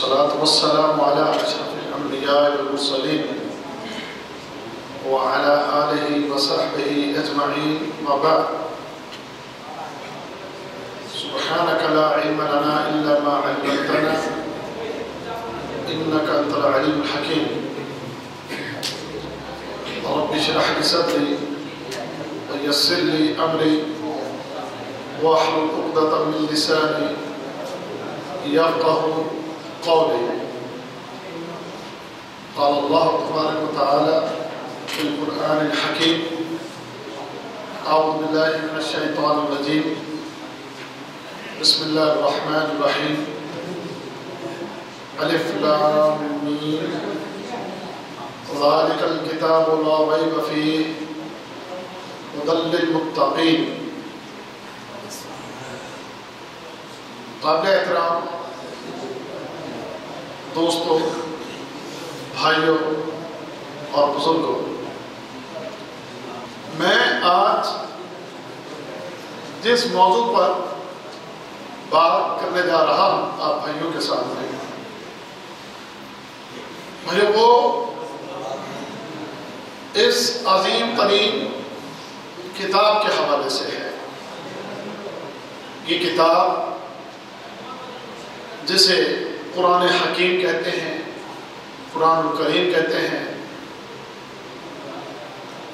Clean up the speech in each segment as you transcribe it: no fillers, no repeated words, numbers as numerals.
والصلاة والسلام على أشرف الأنبياء والمرسلين وعلى آله وصحبه أجمعين وبعد. سبحانك لا علم لنا إلا ما علمتنا إنك أنت العليم الحكيم. رب اشرح لي صدري ويسر لي أمري واحلل عقدة من لساني يفقه قولي. قال الله تبارك وتعالى في القرآن الحكيم: أعوذ بالله من الشيطان الرجيم، بسم الله الرحمن الرحيم. ألف لام ميم، ذلك الكتاب لا ريب فيه هدى للمتقين. قابل احترام دوستوں، بھائیوں اور بزرگوں، میں آج جس موضوع پر بات کرنے جا رہا ہوں آپ بھائیوں کے سامنے، وہ اس عظیم ترین کتاب کے حوالے سے ہے۔ یہ کتاب جسے قرآن حکیم کہتے ہیں، قرآن الکریم کہتے ہیں،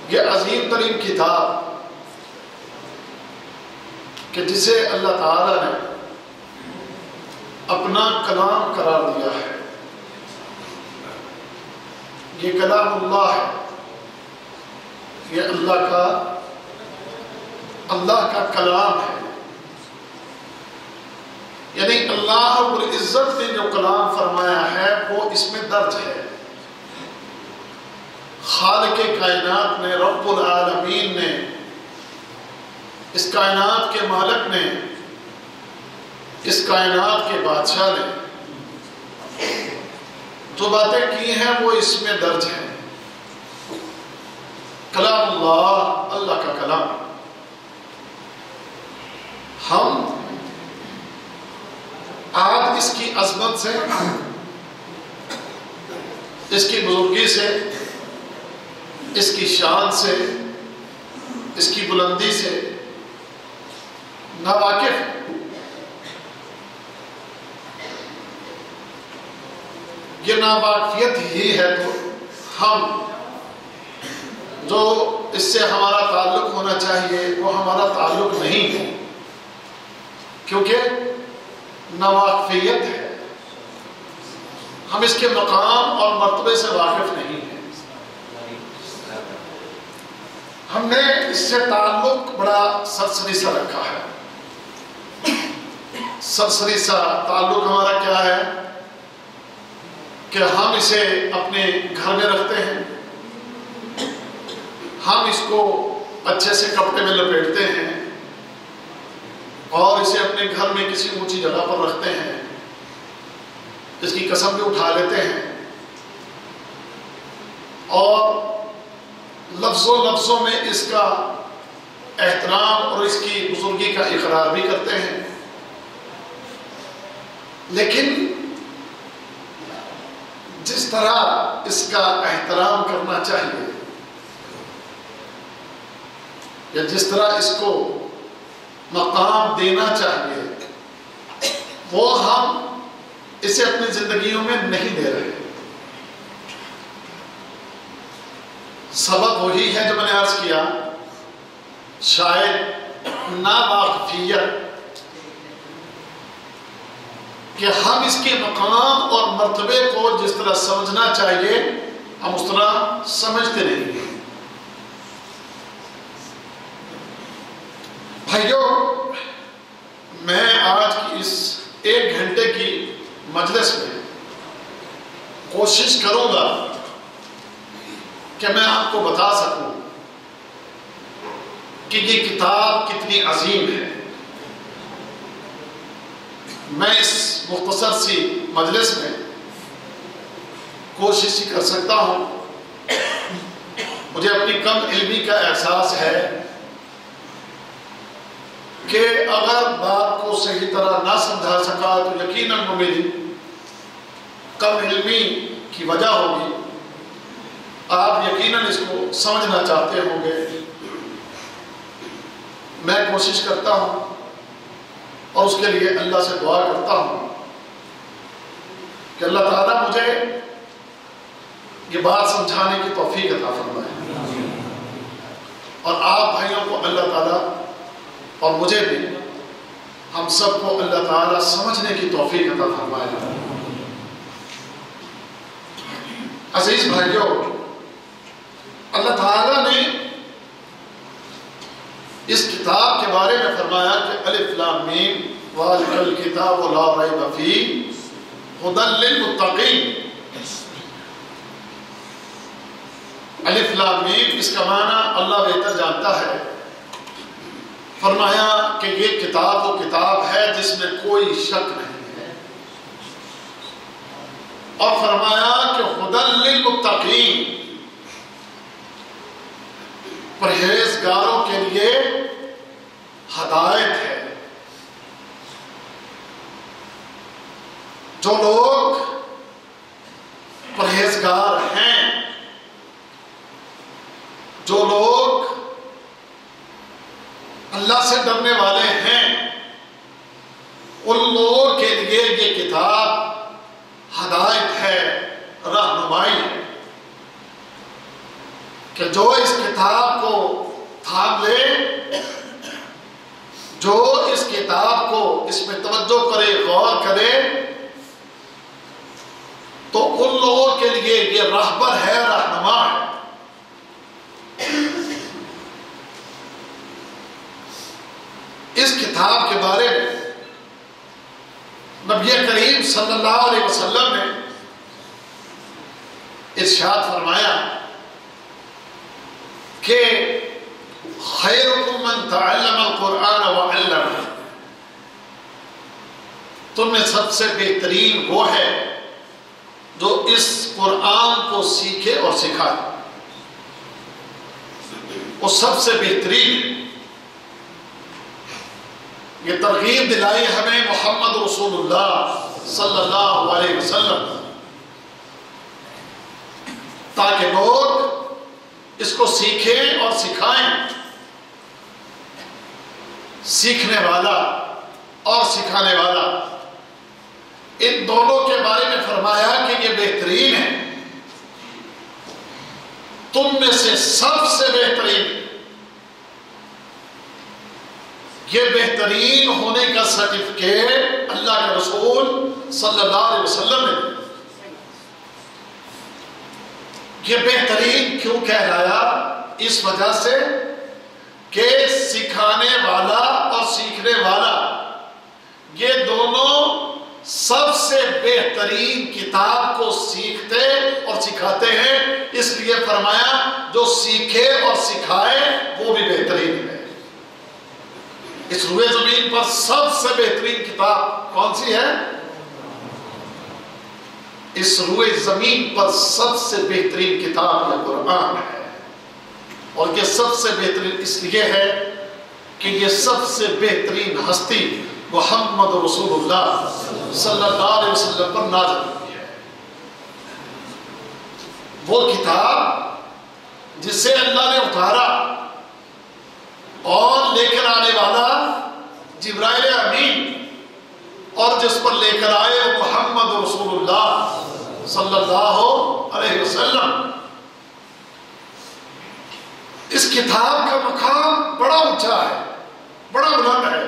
یہ عظیم ترین کتاب کہ جسے اللہ تعالیٰ نے اپنا کلام قرار دیا ہے۔ یہ کلام اللہ ہے، یہ اللہ کا کلام ہے، یعنی اللہ رب العزت نے جو کلام فرمایا ہے وہ اس میں درج ہے۔ خالق کائنات نے، رب العالمین نے، اس کائنات کے مالک نے، اس کائنات کے بادشاہ نے جو باتیں کی ہیں وہ اس میں درج ہیں۔ کلام اللہ، اللہ کا کلام۔ ہم آج اس کی عظمت سے، اس کی بزرگی سے، اس کی شان سے، اس کی بلندی سے ناواقف ہیں۔ یہ ناواقفیت ہی ہے تو ہم جو اس سے ہمارا تعلق ہونا چاہیے وہ ہمارا تعلق نہیں ہے، کیونکہ ناواقفیت ہے، ہم اس کے مقام اور مرتبے سے واقف نہیں ہیں۔ ہم نے اس سے تعلق بڑا سرسری سا رکھا ہے۔ سرسری سا تعلق ہمارا کیا ہے کہ ہم اسے اپنے گھر میں رکھتے ہیں، ہم اس کو اچھے سے کپڑے میں لپیٹتے ہیں اور اسے اپنے گھر میں کسی اونچی جگہ پر رکھتے ہیں، اس کی قسم بھی اٹھا لیتے ہیں اور لفظوں میں اس کا احترام اور اس کی بزرگی کا اقرار بھی کرتے ہیں۔ لیکن جس طرح اس کا احترام کرنا چاہیے یا جس طرح اس کو مقام دینا چاہیے وہ ہم اسے اپنی زندگیوں میں نہیں دے رہے۔ سبب وہی ہے جو میں نے عرض کیا، شاید ناواقفیت، کہ ہم اس کے مقام اور مرتبے کو جس طرح سمجھنا چاہیے ہم اس طرح سمجھتے نہیں ہیں۔ بھائیوں، میں آج کی اس 1 گھنٹے کی مجلس میں کوشش کروں گا کہ میں آپ کو بتا سکوں کہ یہ کتاب کتنی عظیم ہے۔ میں اس مختصر سی مجلس میں کوشش کر سکتا ہوں، مجھے اپنی کم علمی کا احساس ہے کہ اگر بات کو صحیح طرح نہ سمجھا سکا تو یقیناً وہ میری کم علمی کی وجہ ہوگی، آپ یقیناً اس کو سمجھنا چاہتے ہوں گے۔ میں کوشش کرتا ہوں اور اس کے لیے اللہ سے دعا کرتا ہوں کہ اللہ تعالیٰ مجھے یہ بات سمجھانے کی توفیق عطا فرمائے، اور آپ بھائیوں کو اللہ تعالیٰ اور مجھے بھی، ہم سب کو اللہ تعالیٰ سمجھنے کی توفیق عطا فرمائے۔ عزیز بھائیوں، اللہ تعالیٰ نے اس کتاب کے بارے میں فرمایا کہ الف لام میم ذالک الکتاب لا ریب فیہ ھدی للمتقین۔ الف لام میم، اس کا معنی اللہ بہتر جانتا ہے۔ فرمایا کہ یہ کتاب وہ کتاب ہے جس میں کوئی شک نہیں ہے، اور فرمایا کہ ھدی للمتقین، پرہیزگاروں کے لیے ہدایت ہے۔ جو لوگ پرہیزگار ہیں، جو لوگ اللہ سے ڈرنے والے ہیں، ان لوگوں کے لیے یہ کتاب ہدایت ہے، رہنمائی ہے، کہ جو اس کتاب کو تھام لے، جو اس کتاب کو اس میں توجہ کرے، غور کرے، تو ان لوگوں کے لیے یہ راہبر ہے، رہنما ہے۔ اس کتاب کے بارے میں نبی کریم صلی اللہ علیہ وسلم نے ارشاد فرمایا کہ خیرکم من تعلم القرآن وعلمہ، تم میں سب سے بہترین وہ ہے جو اس قرآن کو سیکھے اور سکھائے۔ وہ سب سے بہترین، یہ ترغیب دلائی ہمیں محمد رسول اللہ صلی اللہ علیہ وسلم، تاکہ لوگ اس کو سیکھیں اور سکھائیں۔ سیکھنے والا اور سکھانے والا، ان دونوں کے بارے میں فرمایا کہ یہ بہترین ہے۔ تم میں سے سب سے بہترین، یہ بہترین ہونے کا سرٹیفکیٹ اللہ کے رسول صلی اللہ علیہ وسلم نے۔ یہ بہترین کیوں کہلایا؟ اس وجہ سے کہ سکھانے والا اور سیکھنے والا، یہ دونوں سب سے بہترین کتاب کو سیکھتے اور سکھاتے ہیں۔ اس لیے فرمایا جو سیکھے اور سکھائے وہ بھی بہترین ہے۔ اس روئے زمین پر سب سے بہترین کتاب کون سی ہے؟ اس روئے زمین پر سب سے بہترین کتاب یہ قرآن ہے، اور یہ سب سے بہترین اس لیے ہے کہ یہ سب سے بہترین ہستی محمد رسول اللہ صلی اللہ علیہ وسلم پر نازل ہوئی ہے۔ وہ کتاب جسے اللہ نے اتارا اور لے کر آنے والا جبرائیل امین، اور جس پر لے کر آئے وہ محمد رسول اللہ صلی اللہ علیہ وسلم۔ اس کتاب کا مقام بڑا اونچا ہے، بڑا بلند ہے۔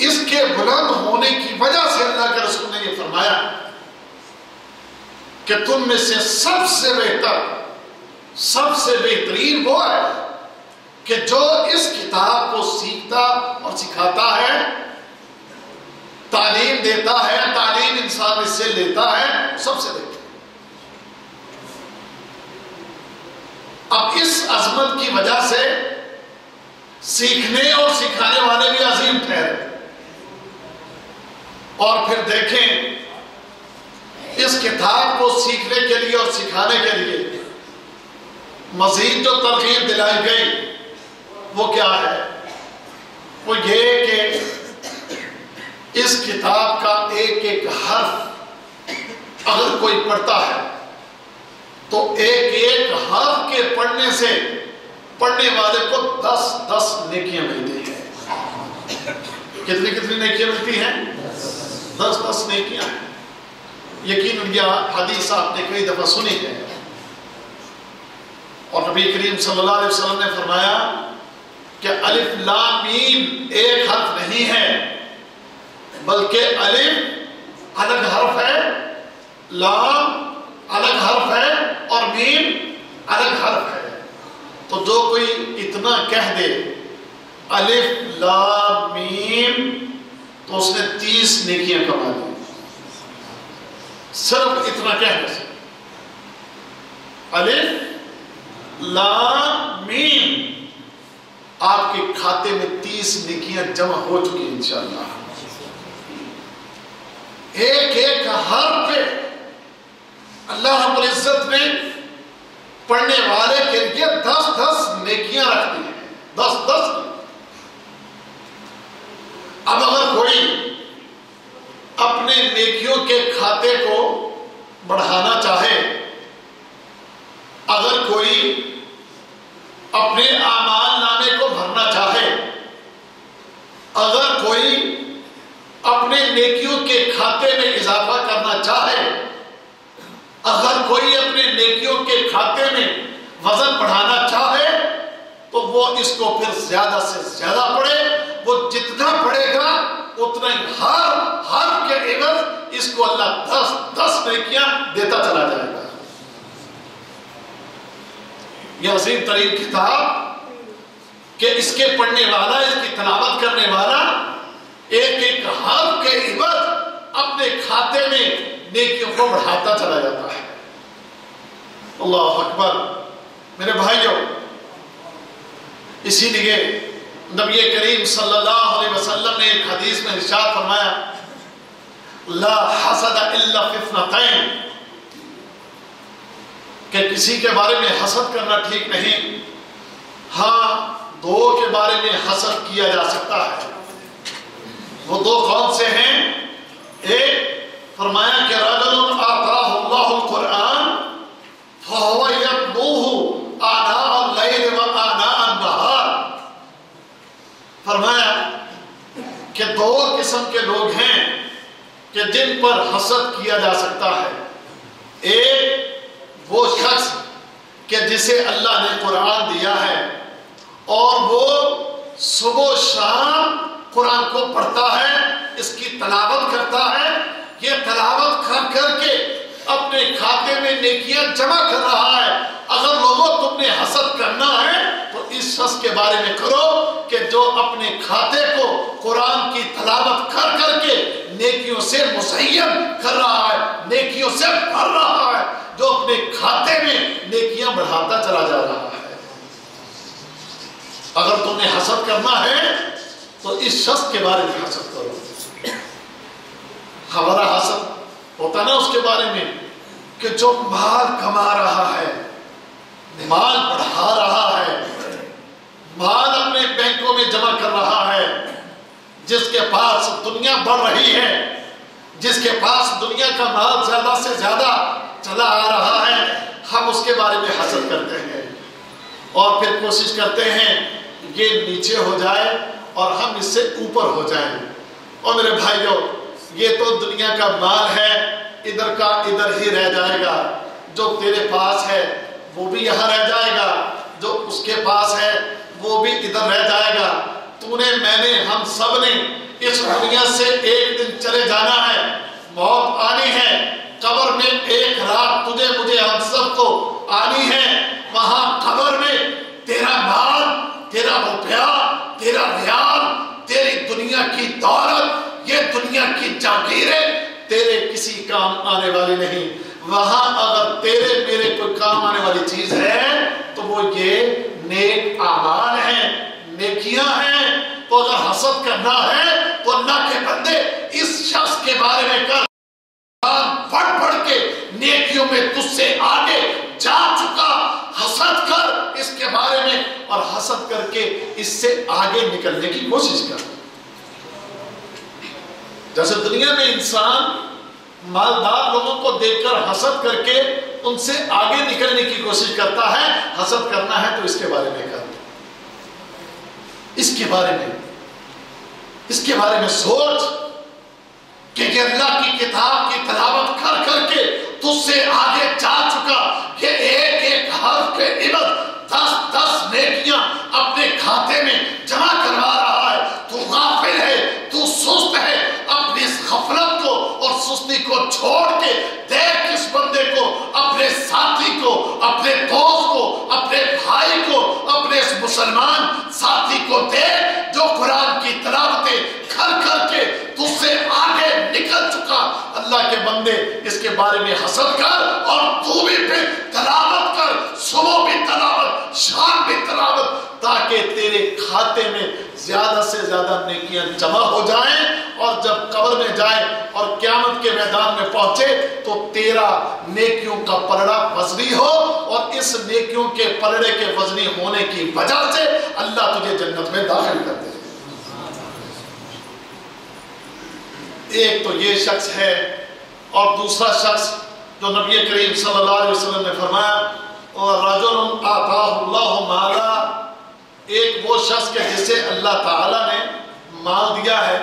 اس کے بلند ہونے کی وجہ سے اللہ کے رسول نے یہ فرمایا کہ تم میں سے سب سے بہتر، سب سے بہترین وہ ہے کہ جو اس کتاب کو سیکھتا اور سکھاتا ہے، تعلیم دیتا ہے، تعلیم انسان اس سے لیتا ہے، سب سے بہتر۔ اب اس عظمت کی وجہ سے سیکھنے اور سکھانے والے بھی عظیم ٹھہرے۔ اور پھر دیکھیں اس کتاب کو سیکھنے کے لیے اور سکھانے کے لیے مزید جو ترغیب دلائی گئی وہ کیا ہے؟ وہ یہ کہ اس کتاب کا ایک ایک حرف اگر کوئی پڑھتا ہے تو ایک ایک حرف کے پڑھنے سے پڑھنے والے کو 10 نیکیاں ملتی ہیں. کتنی نیکیاں ملتی ہیں؟ 10 نیکیاں. یقیناً یہ حدیث آپ نے کئی دفعہ سنی ہے اور نبی کریم صلی اللہ علیہ وسلم نے فرمایا کہ الف لام میم ایک حرف نہیں ہے بلکہ الف الگ حرف ہے، لام الگ حرف ہے اور میم الگ حرف ہے. تو جو کوئی اتنا کہہ دے الف لام میم تو اس نے 30 نیکیاں کما لی. صرف اتنا کہنے سے الف لام میم آپ کے کھاتے میں 30 نیکیاں جمع ہو چکی ہیں انشاءاللہ. ایک ایک حرف پہ اللہ رب العزت نے پڑھنے والے کے لیے 10 نیکیاں رکھ دی ہیں. 10. اب اگر کوئی اپنے نیکیوں کے کھاتے کو بڑھانا چاہے، اگر کوئی اپنے اعمال نامے کو بھرنا چاہے، اگر کوئی اپنے نیکیوں کے کھاتے میں اضافہ کرنا چاہے، اگر کوئی اپنے نیکیوں کے کھاتے میں وزن بڑھانا چاہے تو وہ اس کو پھر زیادہ سے زیادہ پڑھے. وہ جتنا پڑھے گا اتنا ہی ہر کے عوض اس کو اللہ 10 نیکیاں دیتا چلا جائے گا. یہ عظیم ترین کتاب کہ اس کے پڑھنے والا، اس کی تلاوت کرنے والا ایک ایک حرف کے عوض اپنے کھاتے میں نیکیوں کو بڑھاتا چلا جاتا ہے. اللہ اکبر. میرے بھائیوں، اسی لیے نبی کریم صلی اللہ علیہ وسلم نے ایک حدیث میں ارشاد فرمایا لا حسد الا فی اثنتین، کہ کسی کے بارے میں حسد کرنا ٹھیک نہیں، ہاں 2 کے بارے میں حسد کیا جا سکتا ہے. وہ 2 کون سے ہیں؟ ایک فرمایا کہ رجل آتاہ اللہ القرآن فہو یتلوہ آناء اللیل و آناء النہار. فرمایا کہ 2 قسم کے لوگ ہیں کہ جن پر حسد کیا جا سکتا ہے. ایک وہ شخص کہ جسے اللہ نے قرآن دیا ہے اور وہ صبح و شام قرآن کو پڑھتا ہے، اس کی تلاوت کرتا ہے. یہ تلاوت کر کے اپنے کھاتے میں نیکیاں جمع کر رہا ہے. اگر لوگوں تم نے حسد کرنا ہے تو اس شخص کے بارے میں کرو کہ جو اپنے کھاتے کو قرآن کی تلاوت کر کے نیکیوں سے مزین کر رہا ہے، نیکیوں سے بھر رہا ہے، جو اپنے کھاتے میں نیکیاں بڑھاتا چلا جا رہا ہے. اگر تم نے حسد کرنا ہے تو اس شخص کے بارے میں حسد کرو. ہمارا حسد ہوتا نا اس کے بارے میں کہ جو مال کما رہا ہے، مال بڑھا رہا ہے، مال اپنے بینکوں میں جمع کر رہا ہے، جس کے پاس دنیا بڑھ رہی ہے، جس کے پاس دنیا کا مال زیادہ سے زیادہ چلا آ رہا ہے، ہم اس کے بارے میں حسد کرتے ہیں اور پھر کوشش کرتے ہیں یہ نیچے ہو جائے اور ہم اس سے اوپر ہو جائیں. اور میرے بھائیوں، یہ تو دنیا کا مال ہے، ادھر کا ادھر ہی رہ جائے گا. جو تیرے پاس ہے وہ بھی یہاں رہ جائے گا، جو اس کے پاس ہے وہ بھی ادھر رہ جائے گا. تو نے، میں نے، ہم سب نے اس دنیا سے ایک دن چلے جانا ہے، موت آنی ہے. قبر میں ایک رات تجھے مجھے ہم سب کو آنی ہے. وہاں قبر میں تیرا مال، تیرا روپیہ، تیرا ریال، تیری دنیا کی دولت، یہ دنیا کی جاگیریں تیرے کسی کام آنے والی نہیں. وہاں اگر تیرے میرے کوئی کام آنے والی چیز ہے تو وہ یہ نیک اعمال ہیں، نیکیاں ہیں. تو اگر حسد کرنا ہے تو اللہ کے بندے اس شخص کے بارے میں کر، پڑھ پڑھ کے نیکیوں میں تجھ سے آگے جا چکا، حسد کر اس کے بارے میں اور حسد کر کے اس سے آگے نکلنے کی کوشش کر. جیسے دنیا میں انسان مالدار لوگوں کو دیکھ کر حسد کر کے ان سے آگے نکلنے کی کوشش کرتا ہے، حسد کرنا ہے تو اس کے بارے میں کر، اس کے بارے میں سوچ کہ یہ اللہ کی کتاب کی تلاوت کر کر کے تجھ سے آگے جا چکا، کہ ایک ایک حرف کے عوض 10 نیکیاں اپنے کھاتے میں جمع کروا رہا ہے۔ تو غافل ہے، تو سست ہے، اپنی اس غفلت کو اور سستی کو چھوڑ کے دیکھ اس بندے کو، اپنے ساتھی کو، اپنے دوست کو، اپنے بھائی کو، اپنے اس مسلمان ساتھی کو دیکھ جو قرآن کی تلاوتیں کر کر کے تجھ سے آگے نکل چکا۔ اللہ کے بندے اس کے بارے میں حسد کر، اور تو بھی پھر تلاوت کر، صبح بھی تلاوت، شام بھی تلاوت، تاکہ تیرے کھاتے میں زیادہ سے زیادہ نیکیاں جمع ہو جائیں، اور جب قبر میں جائے اور قیامت کے میدان میں پہنچے تو تیرا نیکیوں کا پلڑا وزنی ہو، اور اس نیکیوں کے پلڑے کے وزنی ہونے کی وجہ سے اللہ تجھے جنت میں داخل کر دے۔ ایک تو یہ شخص ہے، اور دوسرا شخص جو نبی کریم صلی اللہ علیہ وسلم نے فرمایا، اور رجل آتاہ اللہ مالا، ایک وہ شخص کے جسے اللہ تعالیٰ نے مال دیا ہے،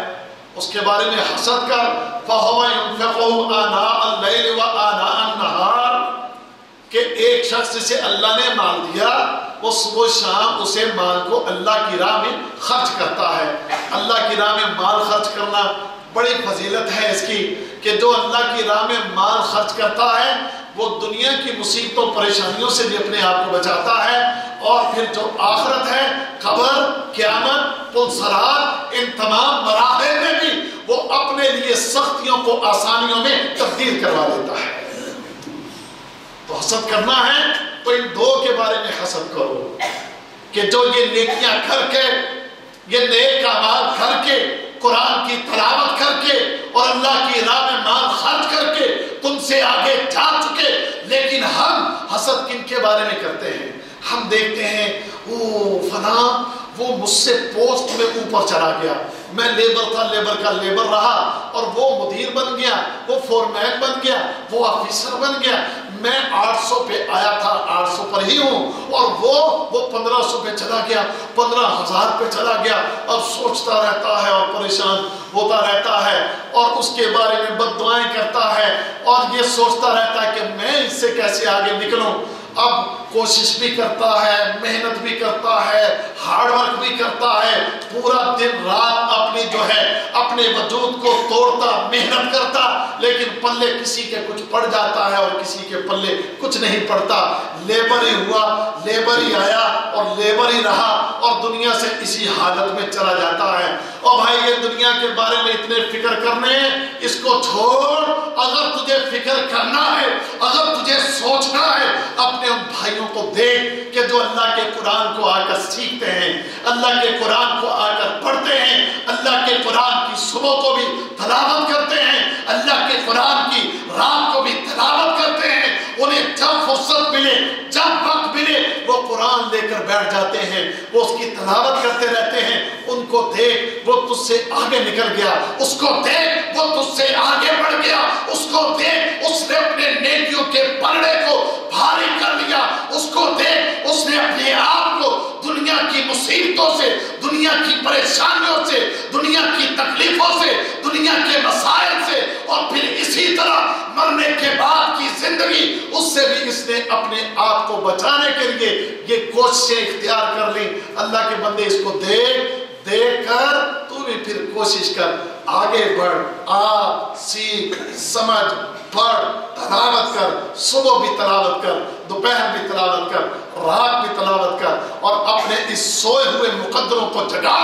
اس کے بارے میں حسد کر، فَهُوَ يُنْفِقُهُ آنَاءَ اللَّيْلِ وَآنَاءَ النَّهَارِ، کہ ایک شخص جسے اللہ نے مال دیا وہ صبح شام اسے مال کو اللہ کی راہ میں خرچ کرتا ہے۔ اللہ کی راہ میں مال خرچ کرنا بڑی فضیلت ہے اس کی، کہ جو اللہ کی راہ میں مال خرچ کرتا ہے وہ دنیا کی مصیبتوں پریشانیوں سے بھی اپنے آپ کو بچاتا ہے، اور پھر جو آخرت ہے، قبر، قیامت، پلسرات، ان تمام مراحل میں بھی وہ اپنے لیے سختیوں کو آسانیوں میں تبدیل کروا دیتا ہے۔ تو حسد کرنا ہے تو ان دو کے بارے میں حسد کرو، کہ جو یہ نیکیاں کر کے، یہ نیک اعمال کر کے، قرآن کی تلاوت کر کے اور اللہ کی راہ میں مال خرچ کر کے تم سے آگے جا چکے، لیکن ہم حسد کن کے بارے میں کرتے ہیں؟ ہم دیکھتے ہیں فلاں وہ مجھ سے پوسٹ میں اوپر چلا گیا، میں لیبر تھا، لیبر کا لیبر رہا، اور وہ مدیر بن گیا، وہ فورمین بن گیا، وہ آفیسر بن گیا، میں 800 پہ آیا تھا، 800 پر ہی ہوں، اور وہ 1500 پہ چلا گیا، 15,000 پہ چلا گیا، اب سوچتا رہتا ہے اور پریشان ہوتا رہتا ہے، اور اس کے بارے میں بد دعائیں کرتا ہے، اور یہ سوچتا رہتا ہے کہ میں اس سے کیسے آگے نکلوں۔ اب کوشش بھی کرتا ہے، محنت بھی کرتا ہے، ہارڈ ورک بھی کرتا ہے، پورا دن رات اپنی جو ہے اپنے وجود کو توڑتا، محنت کرتا، لیکن پلے کسی کے کچھ پڑ جاتا ہے اور کسی کے پلے کچھ نہیں پڑتا۔ لیبر ہی ہوا، لیبر ہی آیا اور لیبر ہی رہا، اور دنیا سے اسی حالت میں چلا جاتا ہے۔ اور بھائی یہ دنیا کے بارے میں اتنے فکر کرنے، اس کو چھوڑ۔ اگر تجھے فکر کرنا ہے، اگر تجھے سوچنا ہے، اپنے ان بھائیوں کو دیکھ کہ جو اللہ کے قرآن کو آ کر سیکھتے ہیں، اللہ کے قرآن کو آ کر پڑھتے ہیں، اللہ کے قرآن کی صبح کو بھی تلاوت کرتے ہیں، اللہ کے قرآن کی رات کو بھی تلاوت کرتے ہیں، انہیں جب فرصت ملے، جب وقت ملے وہ قرآن لے کر بیٹھ جاتے ہیں، وہ اس کی تلاوت کرتے رہتے ہیں۔ ان کو دیکھ وہ تجھ سے آگے نکل گیا، اس کو دیکھ وہ تجھ سے آگے بڑھ گیا، اس کو دیکھ اس نے اپنے نیکیوں کے پلڑے کو بھاری کر لیا، اس کو دیکھ اس نے اپنے آپ کو دنیا کی مصیبتوں سے، دنیا کی پریشانیوں سے، دنیا کی تکلیفوں سے، دنیا کے مسائل سے، اور پھر اسی طرح مرنے کے بعد کی زندگی، اس سے بھی اس نے اپنے آپ کو بچانے کے لیے یہ کوششیں اختیار کر لی۔ اللہ کے بندے اس کو دیکھ کر تو بھی پھر کوشش کر، آگے بڑھ، آ سیکھ، سمجھ، پڑھ، تلاوت کر، صبح بھی تلاوت کر، دوپہر بھی تلاوت کر، رات بھی تلاوت کر، اور اپنے اس سوئے ہوئے مقدروں کو جگا۔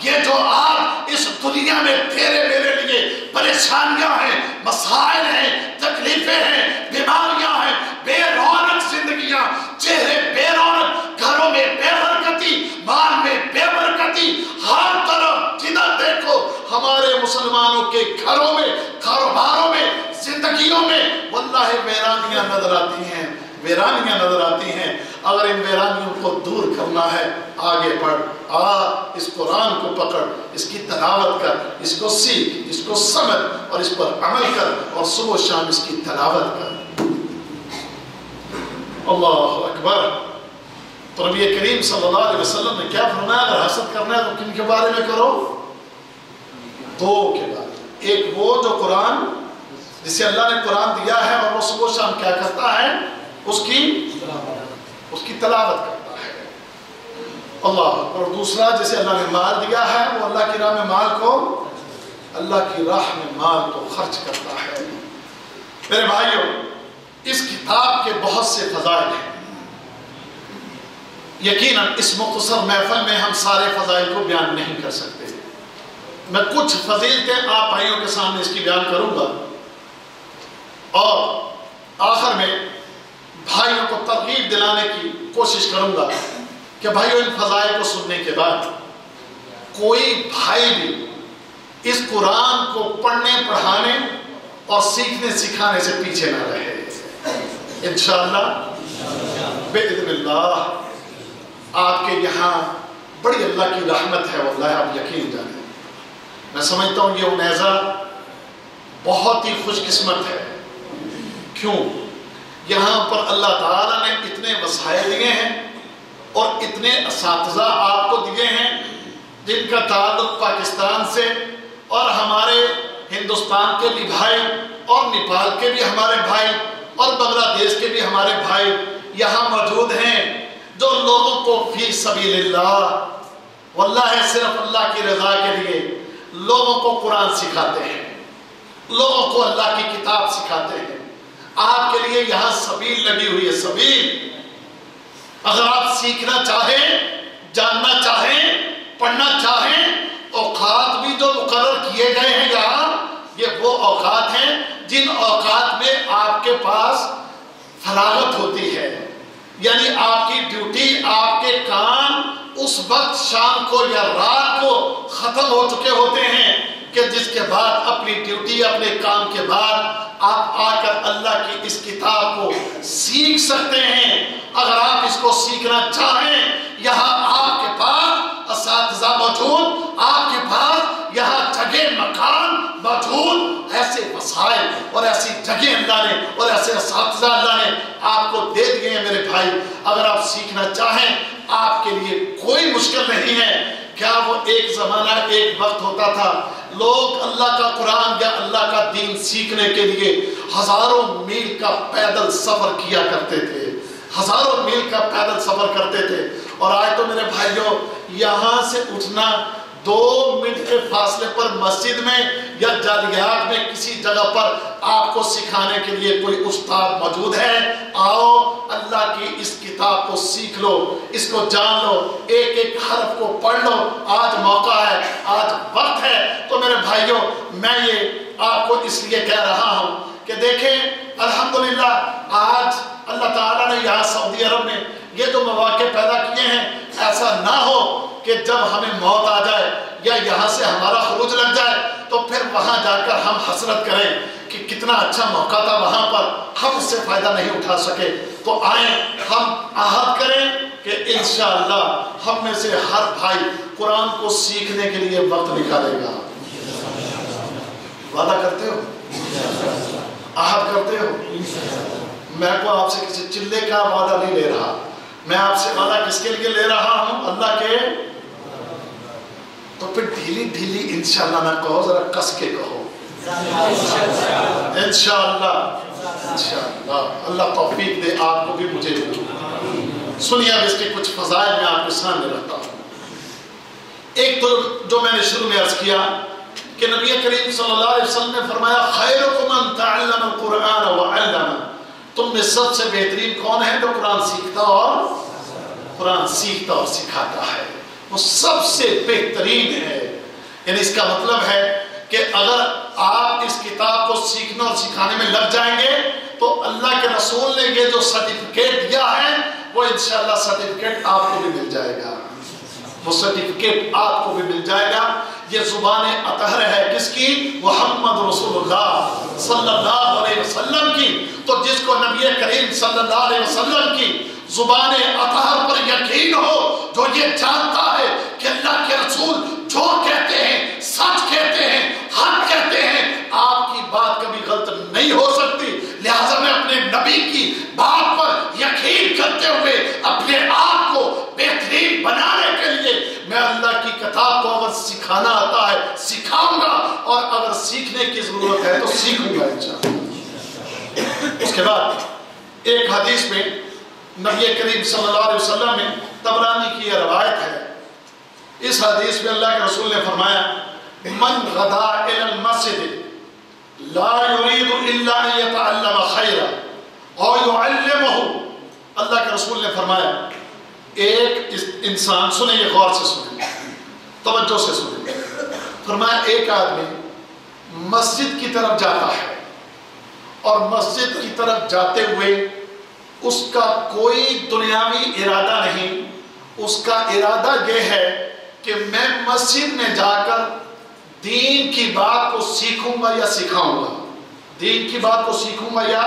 یہ جو آج اس دنیا میں تیرے میرے لیے پریشانیاں ہیں، مسائل ہیں، تکلیفیں ہیں، بیماریاں ہیں، بے رونق زندگیاں، چہرے بے رونق، گھروں میں بے برکتی، مال میں بے برکتی، ہر طرف جدھر دیکھو ہمارے مسلمانوں کے گھروں میں، کاروباروں میں، زندگیوں میں واللہ ویرانیاں نظر آتی ہیں۔ ویرانیاں نظر آتی ہیں. اگر ان ویرانیوں کو دور کرنا ہے آگے بڑھ، اس قرآن کو پکڑ، اس کی تلاوت کر، اس کو سیکھ، اس کو سمجھ اور اس پر عمل کر، اور صبح و شام اس کی تلاوت کر. اللہ اکبر. تو نبی کریم صلی اللہ علیہ وسلم نے کیا فرمایا؟ اگر حسد کرنا ہے تو کن کے بارے میں کرو؟ دو کے بارے میں. ایک وہ جو قرآن، جسے اللہ نے قرآن دیا ہے اور وہ صبح و شام کیا کرتا ہے؟ اس کی تلاوت کرتا ہے. اللہ. اور دوسرا جسے اللہ نے مال دیا ہے وہ اللہ کی راہ میں مال کو، اللہ کی راہ میں مال کو خرچ کرتا ہے. میرے بھائیوں، اس کتاب کے بہت سے فضائل ہیں. یقیناً اس مختصر محفل میں ہم سارے فضائل کو بیان نہیں کر سکتے. میں کچھ فضیلتیں آپ بھائیوں کے سامنے اس کی بیان کروں گا، اور آخر میں بھائیوں کو ترغیب دلانے کی کوشش کروں گا کہ بھائیوں ان فضائل کو سننے کے بعد کوئی بھائی بھی اس قرآن کو پڑھنے، پڑھانے اور سیکھنے سکھانے سے پیچھے نہ رہے. انشاءاللہ بإذن اللہ. آپ کے یہاں بڑی اللہ کی رحمت ہے، واللہ آپ یقین جانیں. میں سمجھتا ہوں یہ انیزہ بہت ہی خوش قسمت ہے. کیوں؟ یہاں پر اللہ تعالیٰ نے اتنے وسائل دیے ہیں اور اتنے اساتذہ آپ کو دیے ہیں جن کا تعلق پاکستان سے اور ہمارے ہندوستان کے بھی بھائی اور نیپال کے بھی ہمارے بھائی اور بنگلہ دیش کے بھی ہمارے بھائی یہاں موجود ہیں، جو لوگوں کو فی سبیل اللہ، واللہ صرف اللہ کی رضا کے لیے لوگوں کو قرآن سکھاتے ہیں، لوگوں کو اللہ کی کتاب سکھاتے ہیں. آپ کے لیے یہاں سبیل لگی ہوئی ہے. سبیل. اگر آپ سیکھنا چاہیں، جاننا چاہیں، پڑھنا چاہیں، اوقات بھی جو مقرر کیے گئے ہیں یہاں، یہ وہ اوقات ہیں جن اوقات میں آپ کے پاس فراغت ہوتی ہے. یعنی آپ کی ڈیوٹی، آپ کے کام اس وقت شام کو یا رات کو ختم ہو چکے ہوتے ہیں کہ جس کے بعد اپنی ڈیوٹی، اپنے کام کے بعد آپ آ کر اللہ کی اس کتاب کو سیکھ سکتے ہیں. اگر آپ اس کو سیکھنا چاہیں، یہاں آپ کے پاس اساتذہ موجود، آپ کے پاس یہاں جگہ مکان موجود، ایسے وسائل اور ایسی جگہ اللہ نے اور ایسے اساتذہ اللہ نے آپ کو دے دیے ہیں. میرے بھائی، اگر آپ سیکھنا چاہیں آپ کے لیے کوئی مشکل نہیں ہے. کیا وہ ایک زمانہ، ایک وقت ہوتا تھا لوگ اللہ کا قرآن یا اللہ کا دین سیکھنے کے لیے ہزاروں میل کا پیدل سفر کیا کرتے تھے، ہزاروں میل کا پیدل سفر کرتے تھے. اور آج تو میرے بھائیوں، یہاں سے اٹھنا 2 منٹ کے فاصلے پر مسجد میں یا جالیات میں کسی جگہ پر آپ کو سکھانے کے لیے کوئی استاد موجود ہے. آؤ اللہ کی اس کتاب کو سیکھ لو، اس کو جان لو، ایک ایک حرف کو پڑھ لو. آج موقع ہے، آج وقت ہے. تو میرے بھائیوں، میں یہ آپ کو اس لیے کہہ رہا ہوں کہ دیکھیں الحمدللہ آج اللہ تعالیٰ نے یہاں سعودی عرب میں یہ جو مواقع پیدا کیے ہیں، ایسا نہ ہو کہ جب ہمیں موت آ جائے یا یہاں سے ہمارا خروج لگ جائے تو پھر وہاں جا کر ہم حسرت کریں کہ کتنا اچھا موقع تھا وہاں پر، ہم اس سے فائدہ نہیں اٹھا سکے. تو آئیں ہم عہد کریں کہ انشاءاللہ ہم میں سے ہر بھائی قرآن کو سیکھنے کے لیے وقت نکالے گا. وعدہ کرتے ہو؟ عہد کرتے ہو؟ میں کو آپ سے کسی چلے کا وعدہ نہیں لے رہا، میں آپ سے وعدہ کس کے لیے لے رہا ہوں؟ اللہ کے. تو پھر ڈھیلی ڈھیلی انشاءاللہ نہ کہو، ذرا کس کے کہو انشاءاللہ. انشاءاللہ اللہ توفیق دے آپ کو بھی مجھے بھی. سنیے اب اس کے کچھ فضائل میں آپ کے سامنے رکھتا ہوں. ایک تو جو میں نے شروع میں عرض کیا کہ نبی کریم صلی اللہ علیہ وسلم نے فرمایا خیرکم من تعلم القرآن وعلم. تم میں سب سے بہترین کون ہے جو قرآن سیکھتا اور سکھاتا ہے؟ وہ سب سے بہترین ہے. یعنی اس کا مطلب ہے کہ اگر آپ اس کتاب کو سیکھنے اور سکھانے میں لگ جائیں گے تو اللہ کے رسول نے یہ جو سرٹیفکیٹ دیا ہے وہ انشاءاللہ سرٹیفکیٹ آپ کو بھی مل جائے گا. وہ سرٹیفکیٹ آپ کو بھی مل جائے گا یہ زبان اطہر ہے کس کی؟ محمد رسول اللہ صلی اللہ علیہ وسلم کی. تو جس کو نبی کریم صلی اللہ علیہ وسلم کی زبان اطہر پر یقین ہو، جو یہ جانتا ہے کہ اللہ کے رسول جو کہتے ہیں سچ کہتے ہیں، حق کہتے ہیں، آپ کی بات کبھی غلط نہیں ہو سکتی، لہذا میں اپنے نبی کی بات پر یقین کرتے ہوئے اپنے آپ کو بہترین بنانے کے لیے میں اللہ کی کتاب کو اگر سکھانا آتا ہے سکھاؤں گا، اور اگر سیکھنے کی ضرورت ہے تو سیکھوں گا انشاءاللہ. اس کے بعد ایک حدیث میں نبی کریم صلی اللہ علیہ وسلم میں طبرانی کی یہ روایت ہے. اس حدیث میں اللہ کے رسول نے فرمایا من غدا الى المسجد لا يريد الا ان يتعلم خيرا او يعلمه. اللہ کے رسول نے فرمایا ایک انسان، سنیں یہ غور سے سنیں، توجہ سے سنیں، فرمایا ایک آدمی مسجد کی طرف جاتا ہے اور مسجد کی طرف جاتے ہوئے اس کا کوئی دنیاوی ارادہ نہیں، اس کا ارادہ یہ ہے کہ میں مسجد میں جا کر دین کی بات کو سیکھوں گا یا سکھاؤں گا، دین کی بات کو سیکھوں گا یا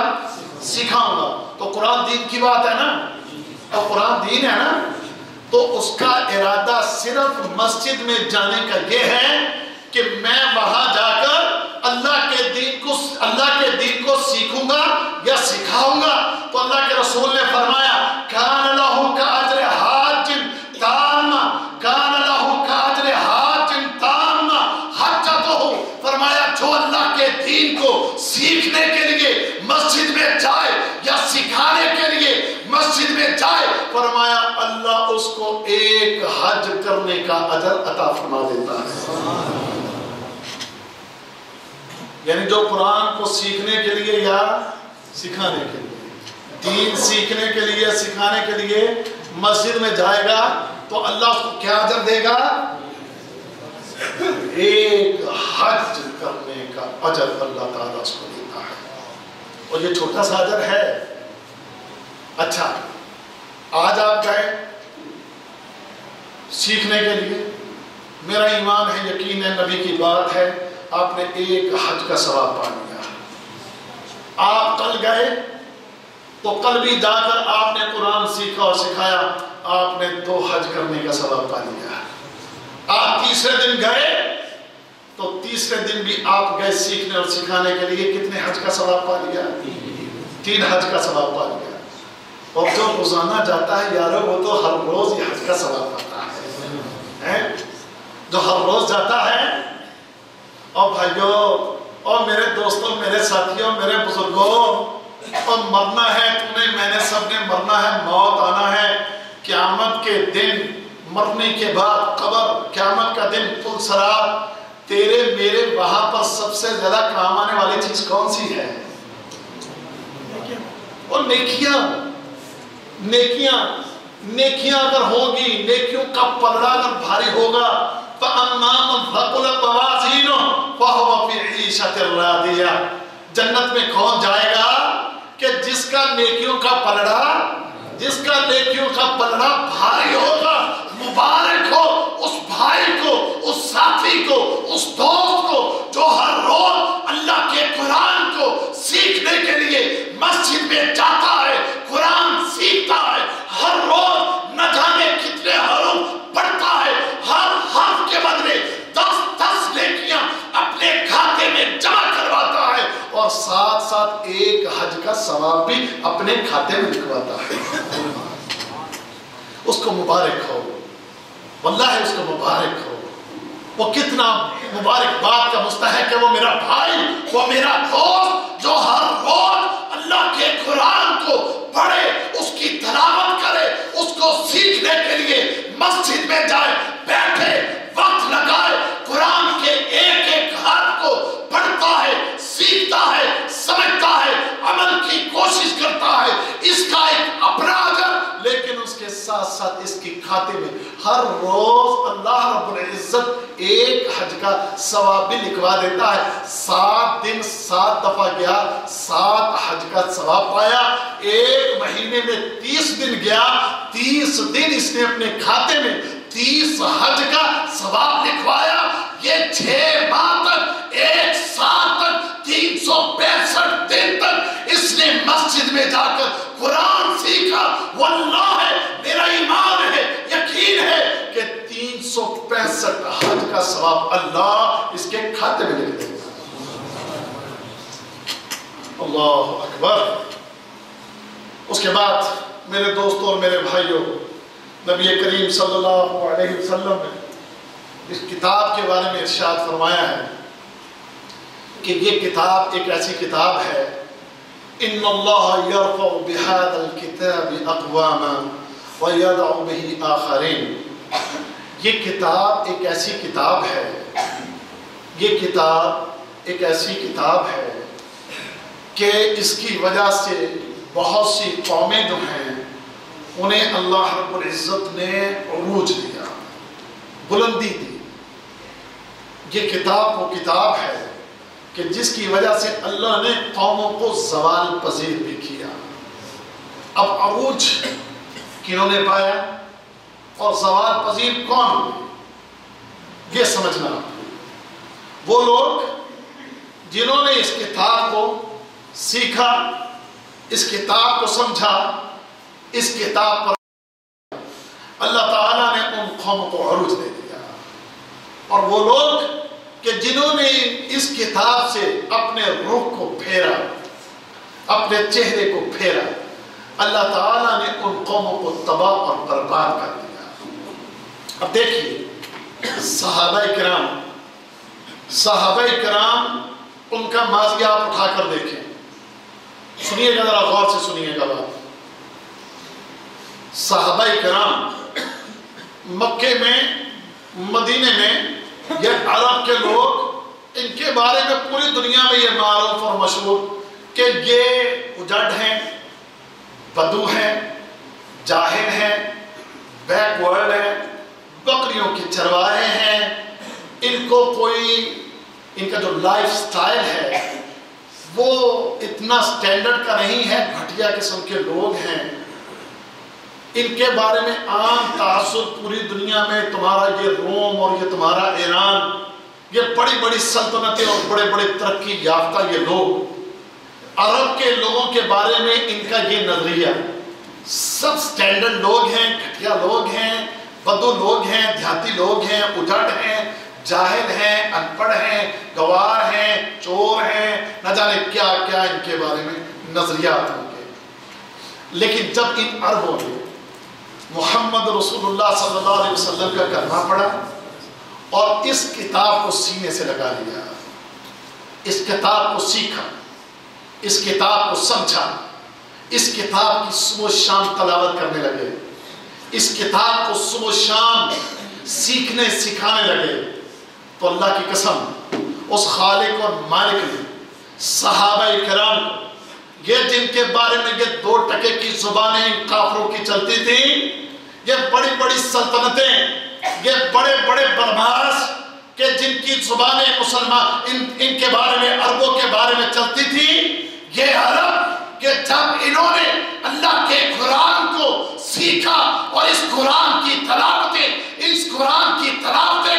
سکھاؤں گا. تو قرآن دین کی بات ہے نا، اور قرآن دین ہے نا، تو اس کا ارادہ صرف مسجد میں جانے کا یہ ہے کہ میں وہاں جا کر اللہ کے دین کو سیکھوں گا یا سکھاؤں گا. تو اللہ کے رسول نے فرمایا کان لہ کاجر حاج تام، کان لہ کاجر حاج تام حجتہ. فرمایا جو اللہ کے دین کو سیکھنے کے لیے مسجد میں جائے یا سکھانے کے لیے مسجد میں جائے، فرمایا اللہ اس کو ایک حج کرنے کا اجر عطا فرما دیتا ہے. یعنی جو قرآن کو سیکھنے کے لیے یا سکھانے کے لیے، دین سیکھنے کے لیے سکھانے کے لیے مسجد میں جائے گا تو اللہ اس کو کیا اجر دے گا؟ ایک حج کرنے کا اجر اللہ تعالیٰ اس کو دیتا ہے. اور یہ چھوٹا سا اجر ہے. اچھا آج آپ گئے سیکھنے کے لیے، میرا ایمان ہے، یقین ہے، نبی کی بات ہے، آپ نے ایک حج کا ثواب پا لیا. آپ کل گئے تو کل بھی جا کر آپ نے قرآن سیکھا اور سکھایا، آپ نے 2 حج کرنے کا ثواب پا لیا. آپ تیسرے دن گئے تو تیسرے دن بھی آپ گئے سیکھنے اور سکھانے کے لیے، کتنے حج کا ثواب پا لیا؟ 3 حج کا ثواب پا لیا. اور جو روزانہ جاتا ہے یارو وہ تو ہر روز یہ حج کا ثواب پاتا ہے. جو ہر روز جاتا ہے، اور بھائیوں اور میرے دوستوں، میرے ساتھیوں، میرے بزرگوں، اور مرنا ہے تم نے، میں نے، سب نے مرنا ہے، موت آنا ہے. قیامت کے دن مرنے کے بعد قبر، قیامت کا دن پل صراط، تیرے میرے وہاں پر سب سے زیادہ کام آنے والی چیز کون سی ہے؟ اور نیکیاں اگر ہوگی، نیکیوں کا پلڑا اگر بھاری ہوگا، فَأَمَّا مَنْ ثَقُلَتْ مَوَازِينُهُ فَهُوَ فِي عِيشَةٍ رَاضِيَةٍ. جنت میں کون جائے گا کہ جس کا نیکیوں کا پلڑا بھاری ہوگا. مبارک ہو اس بھائی کو، اس ساتھی کو، اس دوست کو جو ہر روز اللہ کے قرآن کو سیکھنے کے لیے مسجد میں جاتا ہے، قرآن سیکھتا ہے، ہر روز نہ جانے کتنے حروف پڑھتا ہے، ہر حرف کے بدلے 10 نیکیاں اپنے کھاتے میں جمع کرواتا ہے، اور ساتھ ساتھ ایک حج کا ثواب بھی اپنے کھاتے میں لکھواتا ہے. اس کو مبارک ہو، واللہ اس کو مبارک ہو. وہ کتنا مبارک بات کا مستحق ہے، وہ میرا بھائی، وہ میرا دوست جو ہر روز اللہ کے قرآن کو پڑھے، اس کی تلاوت کرے، اس کو سیکھنے کے لیے مسجد میں جائے، بیٹھے، وقت لگائے، قرآن کے ایک حرف کو پڑھتا ہے، سیکھتا ہے، سمجھتا ہے، عمل کی کوشش کرتا ہے. اس کا ایک اپنا اجر، لیکن اس کے ساتھ ساتھ اس کی کھاتے میں ہر روز اللہ رب العزت ایک حج کا ثواب بھی لکھوا دیتا ہے. 7 دن 7 دفعہ گیا، 7 حج کا ثواب پایا. 1 مہینے میں 30 دن گیا، 30 دن اس نے اپنے کھاتے میں 30 حج کا ثواب لکھوایا. یہ 63 حج کا ثواب اللہ اس کے کھاتے میں لکھ دے گا۔ اللہ اکبر۔ اس کے بعد میرے دوستوں اور میرے بھائیوں، نبی کریم صلی اللہ علیہ وسلم نے اس کتاب کے بارے میں ارشاد فرمایا ہے کہ یہ کتاب ایک ایسی کتاب ہے، ان اللہ یرفع بہذا الکتاب اقواما ویدع بہ آخرین۔ یہ کتاب ایک ایسی کتاب ہے، یہ کتاب ایک ایسی کتاب ہے کہ اس کی وجہ سے بہت سی قومیں جو ہیں انہیں اللہ رب العزت نے عروج دیا، بلندی دی۔ یہ کتاب وہ کتاب ہے کہ جس کی وجہ سے اللہ نے قوموں کو زوال پذیر بھی کیا۔ اب عروج کنہوں نے پایا اور زوال پذیر کون ہوئے، یہ سمجھنا۔ وہ لوگ جنہوں نے اس کتاب کو سیکھا، اس کتاب کو سمجھا، اس کتاب پر اللہ تعالیٰ نے ان قوموں کو عروج دے دیا۔ اور وہ لوگ کہ جنہوں نے اس کتاب سے اپنے رخ کو پھیرا، اپنے چہرے کو پھیرا، اللہ تعالیٰ نے ان قوموں کو تباہ اور برباد کر دیا۔ اب دیکھیے صحابہ کرام ان کا ماضی آپ اٹھا کر دیکھیں، سنیے گا، ذرا غور سے سنیے گا بات۔ صحابہ کرام مکے میں، مدینے میں، یہ عرب کے لوگ، ان کے بارے میں پوری دنیا میں یہ معروف اور مشہور کہ یہ اجڑ ہیں، بدو ہیں، جاہل ہیں، بیک ورڈ ہیں، بکریوں کے چرواہے ہیں۔ ان کو کوئی، ان کا جو لائف سٹائل ہے وہ اتنا سٹینڈرڈ کا نہیں ہے، گھٹیا قسم کے لوگ ہیں۔ ان کے بارے میں عام تعصب پوری دنیا میں، تمہارا یہ روم اور یہ تمہارا ایران، یہ بڑی بڑی سلطنتیں اور بڑے بڑے ترقی یافتہ یہ لوگ، عرب کے لوگوں کے بارے میں ان کا یہ نظریہ، سب سٹینڈرڈ لوگ ہیں، گھٹیا لوگ ہیں، بدو لوگ ہیں، دیہاتی لوگ ہیں، اجڑ ہیں، جاہل ہیں، ان پڑھ ہیں، گوار ہیں، چور ہیں، نہ جانے کیا کیا ان کے بارے میں نظریات ہوں گے۔ لیکن جب ان عربوں نے محمد رسول اللہ صلی اللہ علیہ وسلم کا کلمہ پڑھا اور اس کتاب کو سینے سے لگا لیا، اس کتاب کو سیکھا، اس کتاب کو سمجھا، اس کتاب کی صبح و شام تلاوت کرنے لگے، اس کتاب کو صبح و شام سیکھنے سکھانے لگے، تو اللہ کی قسم اس خالق اور مالک نے صحابہ کرام کو، یہ جن کے بارے میں یہ 2 ٹکے کی زبانیں ان کافروں کی چلتی تھیں، یہ بڑی بڑی سلطنتیں، یہ بڑے بڑے بدماش کہ جن کی زبانیں مسلمان ان کے بارے میں، عربوں کے بارے میں چلتی تھی، یہ عرب کہ جب انہوں نے اللہ کے قرآن کو سیکھا اور اس قرآن کی تلاوتیں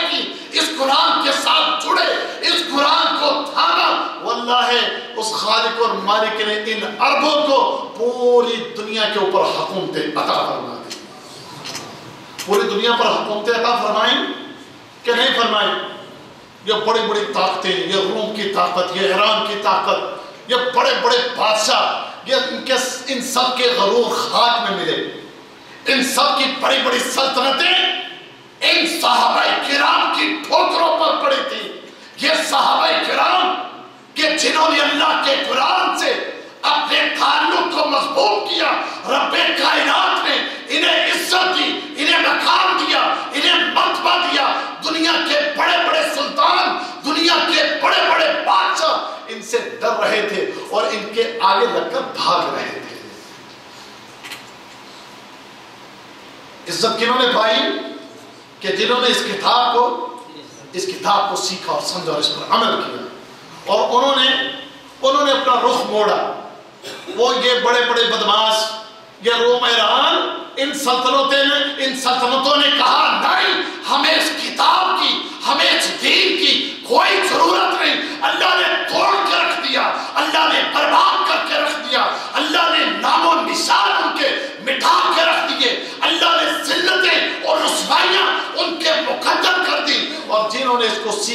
کی، اس قرآن کے ساتھ جڑے، اس قرآن کو تھاما، واللہ اس خالق اور مالک نے ان عربوں کو پوری دنیا کے اوپر حکومتیں عطا فرما دی۔ پوری دنیا پر حکومتیں عطا فرمائیں کہ نہیں فرمائیں؟ یہ بڑی بڑی طاقتیں، یہ روم کی طاقت، یہ ایران کی طاقت، یہ بڑے بڑے بادشاہ، یہ ان سب کے غرور خاک میں ملے، ان سب کی بڑی بڑی سلطنتیں ان صحابہ کرام کی ٹھوکروں پر پڑی تھی۔ یہ صحابہ کرام کہ جنہوں نے اللہ کے قرآن سے اپنے تعلق کو مضبوط کیا، رب کائنات نے انہیں عزت دی، انہیں مقام دیا، انہیں مرتبہ دیا۔ دنیا کے بڑے بڑے سلطان، دنیا کے بڑے بڑے بادشاہ ان سے ڈر رہے تھے اور ان کے آگے لگ کر بھاگ رہے تھے۔ عزت کنہوں نے پائی؟ کہ جنہوں نے اس کتاب کو سیکھا اور سمجھا اور اس پر عمل کیا، اور انہوں نے اپنا رخ موڑا۔ وہ یہ بڑے بڑے بدماش، یہ روم ایران، ان سلطنتوں نے کہا نہیں، ہمیں اس کتاب کی، ہمیں اس دین کی کوئی ضرورت نہیں۔ اللہ نے توڑ کے رکھ دیا، اللہ نے برباد کر کے رکھ دیا، اللہ نے نام و نشان ان کے مٹا کے رکھ دیے، اللہ نے ذلتیں اور رسوائیاں ان کے مقدر کر دی۔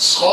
100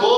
2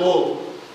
2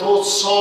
2 100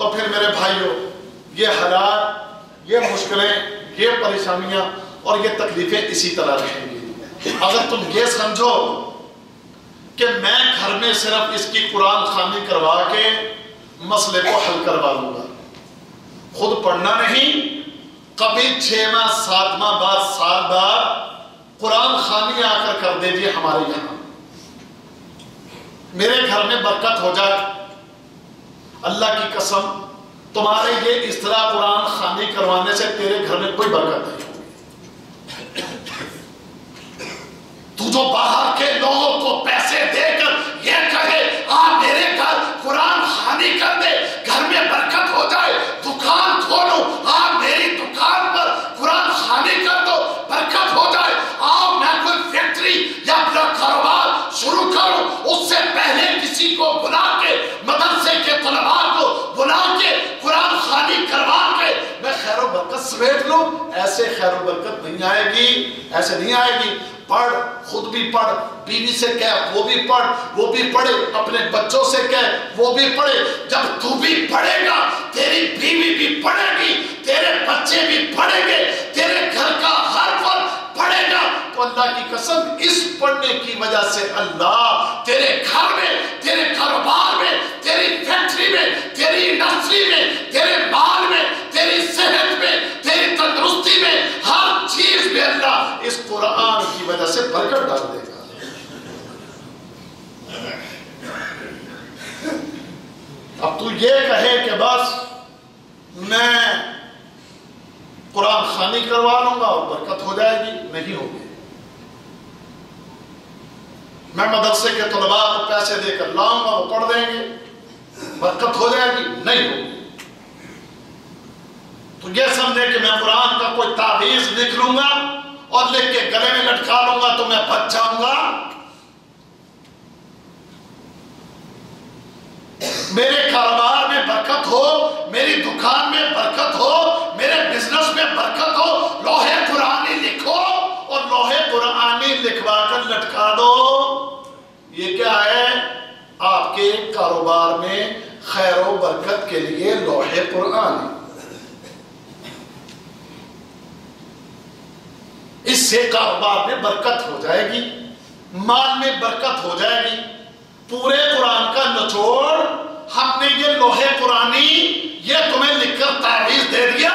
تو پھر میرے بھائیوں یہ حالات، یہ مشکلیں، یہ پریشانیاں اور یہ تکلیفیں اسی طرح رہیں گی۔ اگر تم یہ سمجھو کہ میں گھر میں صرف اس کی قرآن خوانی کروا کے مسئلے کو حل کروا لوں گا، خود پڑھنا نہیں، کبھی 6 ماہ 7 ماہ بعد سال بعد قرآن خوانی آ کر دیجیے ہمارے یہاں، میرے گھر میں برکت ہو جائے۔ اللہ کی قسم تمہارے یہ اس طرح قرآن خوانی کروانے سے تیرے گھر میں کوئی برکت نہیں ہوگی۔ تو جو باہر کے لوگوں کو پیسے دے کر یہ کہے آپ میرے گھر قرآن خوانی کر دے، گھر میں برکت ہو جائے، دکان کھولو آپ میری دکان پر قرآن خوانی کر دو برکت ہو جائے، آؤ میں کوئی فیکٹری یا اپنا کاروبار شروع کروں، اس سے پہلے کسی کو بلا کے مدرسے کے طلباء کو بلا کے قرآن خوانی کروا کے میں خیر و برکت سمیٹ لوں، ایسے خیر و برکت نہیں آئے گی، ایسے نہیں آئے گی۔ پڑھ، خود بھی پڑھ، بیوی سے کہہ وہ بھی پڑھ، وہ بھی پڑھے، اپنے بچوں سے کہہ وہ بھی پڑھے۔ جب تو بھی پڑھے گا تیری بیوی بھی پڑھے گی، تیرے بچے بھی پڑھیں گے، تیرے گھر کا ہر فرد پڑھے گا، تو اللہ کی قسم اس پڑھنے کی وجہ سے اللہ تیرے گھر میں، تیرے کاروبار میں، تیری فیکٹری میں، تیری انڈسٹری میں، تیرے مال میں، تیری صحت میں، تیری تندرستی میں، ہر چیز میں اللہ اس قرآن کی وجہ سے برکت ڈال دے گا۔ اب تو یہ کہے کہ بس میں قرآن خوانی کروا لوں گا اور برکت ہو جائے گی، نہیں ہوگی۔ میں مدرسے کے طلباء کو پیسے دے کر لاؤں گا وہ پڑھ دیں گے برکت ہو جائے گی، نہیں ہوگی۔ تو یہ سمجھے کہ میں قرآن کا کوئی تعویذ لکھ لوں گا اور لکھ کے گلے میں لٹکا لوں گا تو میں بچ جاؤں گا۔ میرے کاروبار میں برکت ہو، میری دکان میں برکت ہو، میرے بزنس میں برکت ہو، لوہے قرآنی لکھو اور لوہے قرآنی لکھوا کر لٹکا دو۔ یہ کیا ہے؟ آپ کے کاروبار میں خیر و برکت کے لیے لوہے قرآنی۔ اس سے کاروبار میں برکت ہو جائے گی، مال میں برکت ہو جائے گی۔ پورے قرآن کا نچوڑ ہم نے یہ لوہے قرآنی یہ تمہیں لکھ کر تعویذ دے دیا،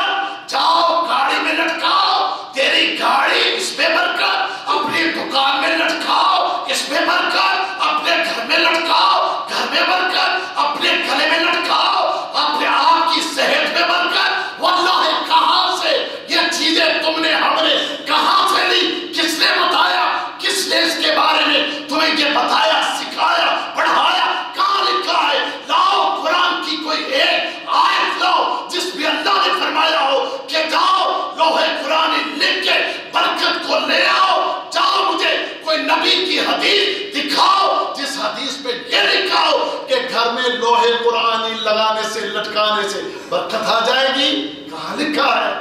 جاؤ گاڑی میں لٹکاؤ، تیری گاڑی اس پہ برکت، اپنی دکان میں لٹکاؤ اس پہ برکت، اپنے گھر میں لٹکاؤ گھر میں برکت، اپنے گلے میں لٹکاؤ اپنے آپ کی صحت میں برکت۔ واللہ کہاں سے یہ چیزیں تم نے ہم نے کہاں سے لی؟ کس نے بتایا؟ کس نے اس کے بارے میں تمہیں یہ بتایا، سکھایا، پڑھایا؟ کہاں لکھا ہے؟ لاؤ قرآن کی کوئی ایک آیت لاؤ جس میں اللہ نے فرمایا ہو کہ جاؤ لوہے قرآن لکھ کے برکت کو لے آؤ۔ جاؤ مجھے کوئی نبی کی حدیث دکھاؤ جس حدیث پہ یہ لکھا ہو کہ گھر میں لوہے قرآنی لگانے سے لٹکانے سے برکت آ جائے گی۔ کہاں لکھا ہے؟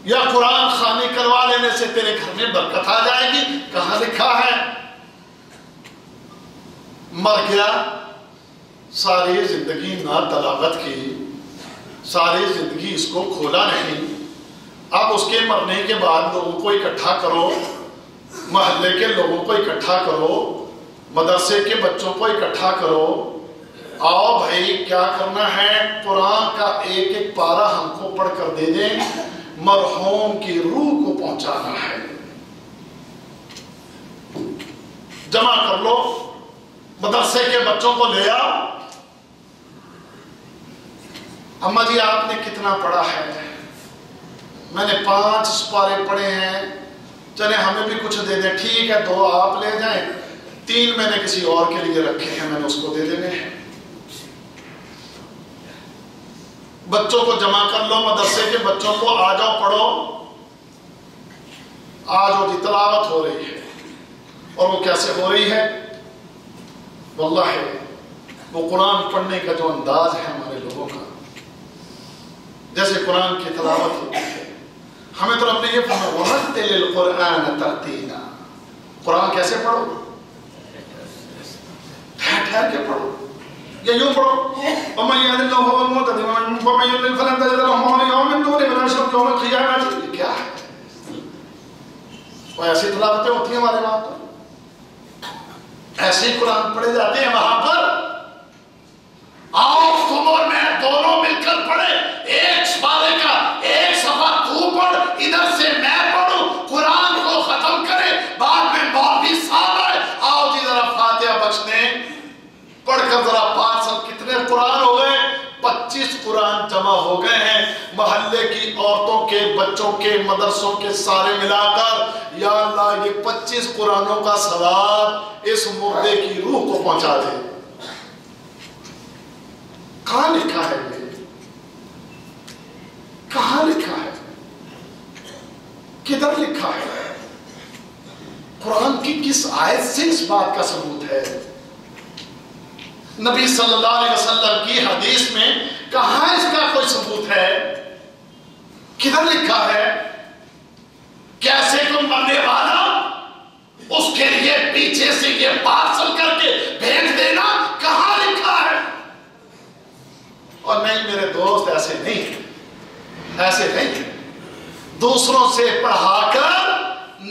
یا قرآن خوانی کروا لینے سے تیرے گھر میں برکت آ جائے گی، کہاں لکھا ہے؟ مر گیا، ساری زندگی نہ تلاوت کی، ساری زندگی اس کو کھولا نہیں، اب اس کے مرنے کے بعد لوگوں کو اکٹھا کرو، محلے کے لوگوں کو اکٹھا کرو، مدرسے کے بچوں کو اکٹھا کرو، آؤ بھائی کیا کرنا ہے؟ قرآن کا ایک ایک پارہ ہم کو پڑھ کر دے دیں، مرحوم کی روح کو پہنچانا ہے۔ جمع کر لو، مدرسے کے بچوں کو لے آؤ۔ اماں جی آپ نے کتنا پڑھا ہے؟ میں نے 5 سپارے پڑھے ہیں، چلے ہمیں بھی کچھ دے دیں۔ ٹھیک ہے 2 آپ لے جائیں، 3 میں نے کسی اور کے لیے رکھے ہیں، میں نے اس کو دے دینے ہیں۔ بچوں کو جمع کر لو، مدرسے کے بچوں کو آ جاؤ پڑھو، آ جاؤ جی تلاوت ہو رہی ہے۔ اور وہ کیسے ہو رہی ہے؟ واللہ وہ قرآن پڑھنے کا جو انداز ہے ہمارے لوگوں کا، جیسے قرآن کی تلاوت ہوتی ہے، ہمیں تو رب نے یہ فرمایا وَرَتِّلِ الْقُرْآنَ تَرْتِيلًا، قرآن کیسے پڑھو؟ ٹھہر ٹھہر کے پڑھو، یہ یوں پڑھو وَمَن يَهْدِ اللَّهُ فَهُوَ الْمُهْتَدِ وَمَن يُضْلِلْ فَلَن تَجِدَ لَهُ وَلِيًّا مُّرْشِدًا وَنَحْشُرُهُ يَوْمَ الْقِيَامَةِ. یہ کیا ہے؟ وہ ایسی تلاوتیں ہوتی ہیں ہمارے وہاں پر، ایسے قرآن پڑھے جاتے ہیں وہاں پر. آؤ تم اور میں دونوں مل کر پڑھے ایک پارے کا ایک صفحہ تو پڑھ، ادھر سے میں پڑھوں، قرآن کو ختم کرے، بعد میں مولوی صاحب آئے آؤ جی ذرا فاتحہ بخش دیں، پڑھ کر ذرا پارسل. کتنے قرآن ہو گئے؟ 25 قرآن جمع ہو گئے ہیں محلے کی عورتوں کے، بچوں کے، مدرسوں کے سارے ملا کر. یا اللہ یہ 25 قرآنوں کا ثواب اس مردے کی روح کو پہنچا دے. کہاں لکھا ہے یہ؟ کہاں لکھا ہے؟ کدھر لکھا ہے؟ قرآن کی کس آیت سے اس بات کا ثبوت ہے؟ نبی صلی اللہ علیہ وسلم کی حدیث میں کہاں اس کا کوئی ثبوت ہے؟ کدھر لکھا ہے؟ کیسے تم مرنے والا اس کے لیے پیچھے سے یہ پارسل کر کے بھیج دینا، کہاں لکھا ہے؟ اور نہیں میرے دوست، ایسے نہیں، ایسے نہیں. دوسروں سے پڑھا کر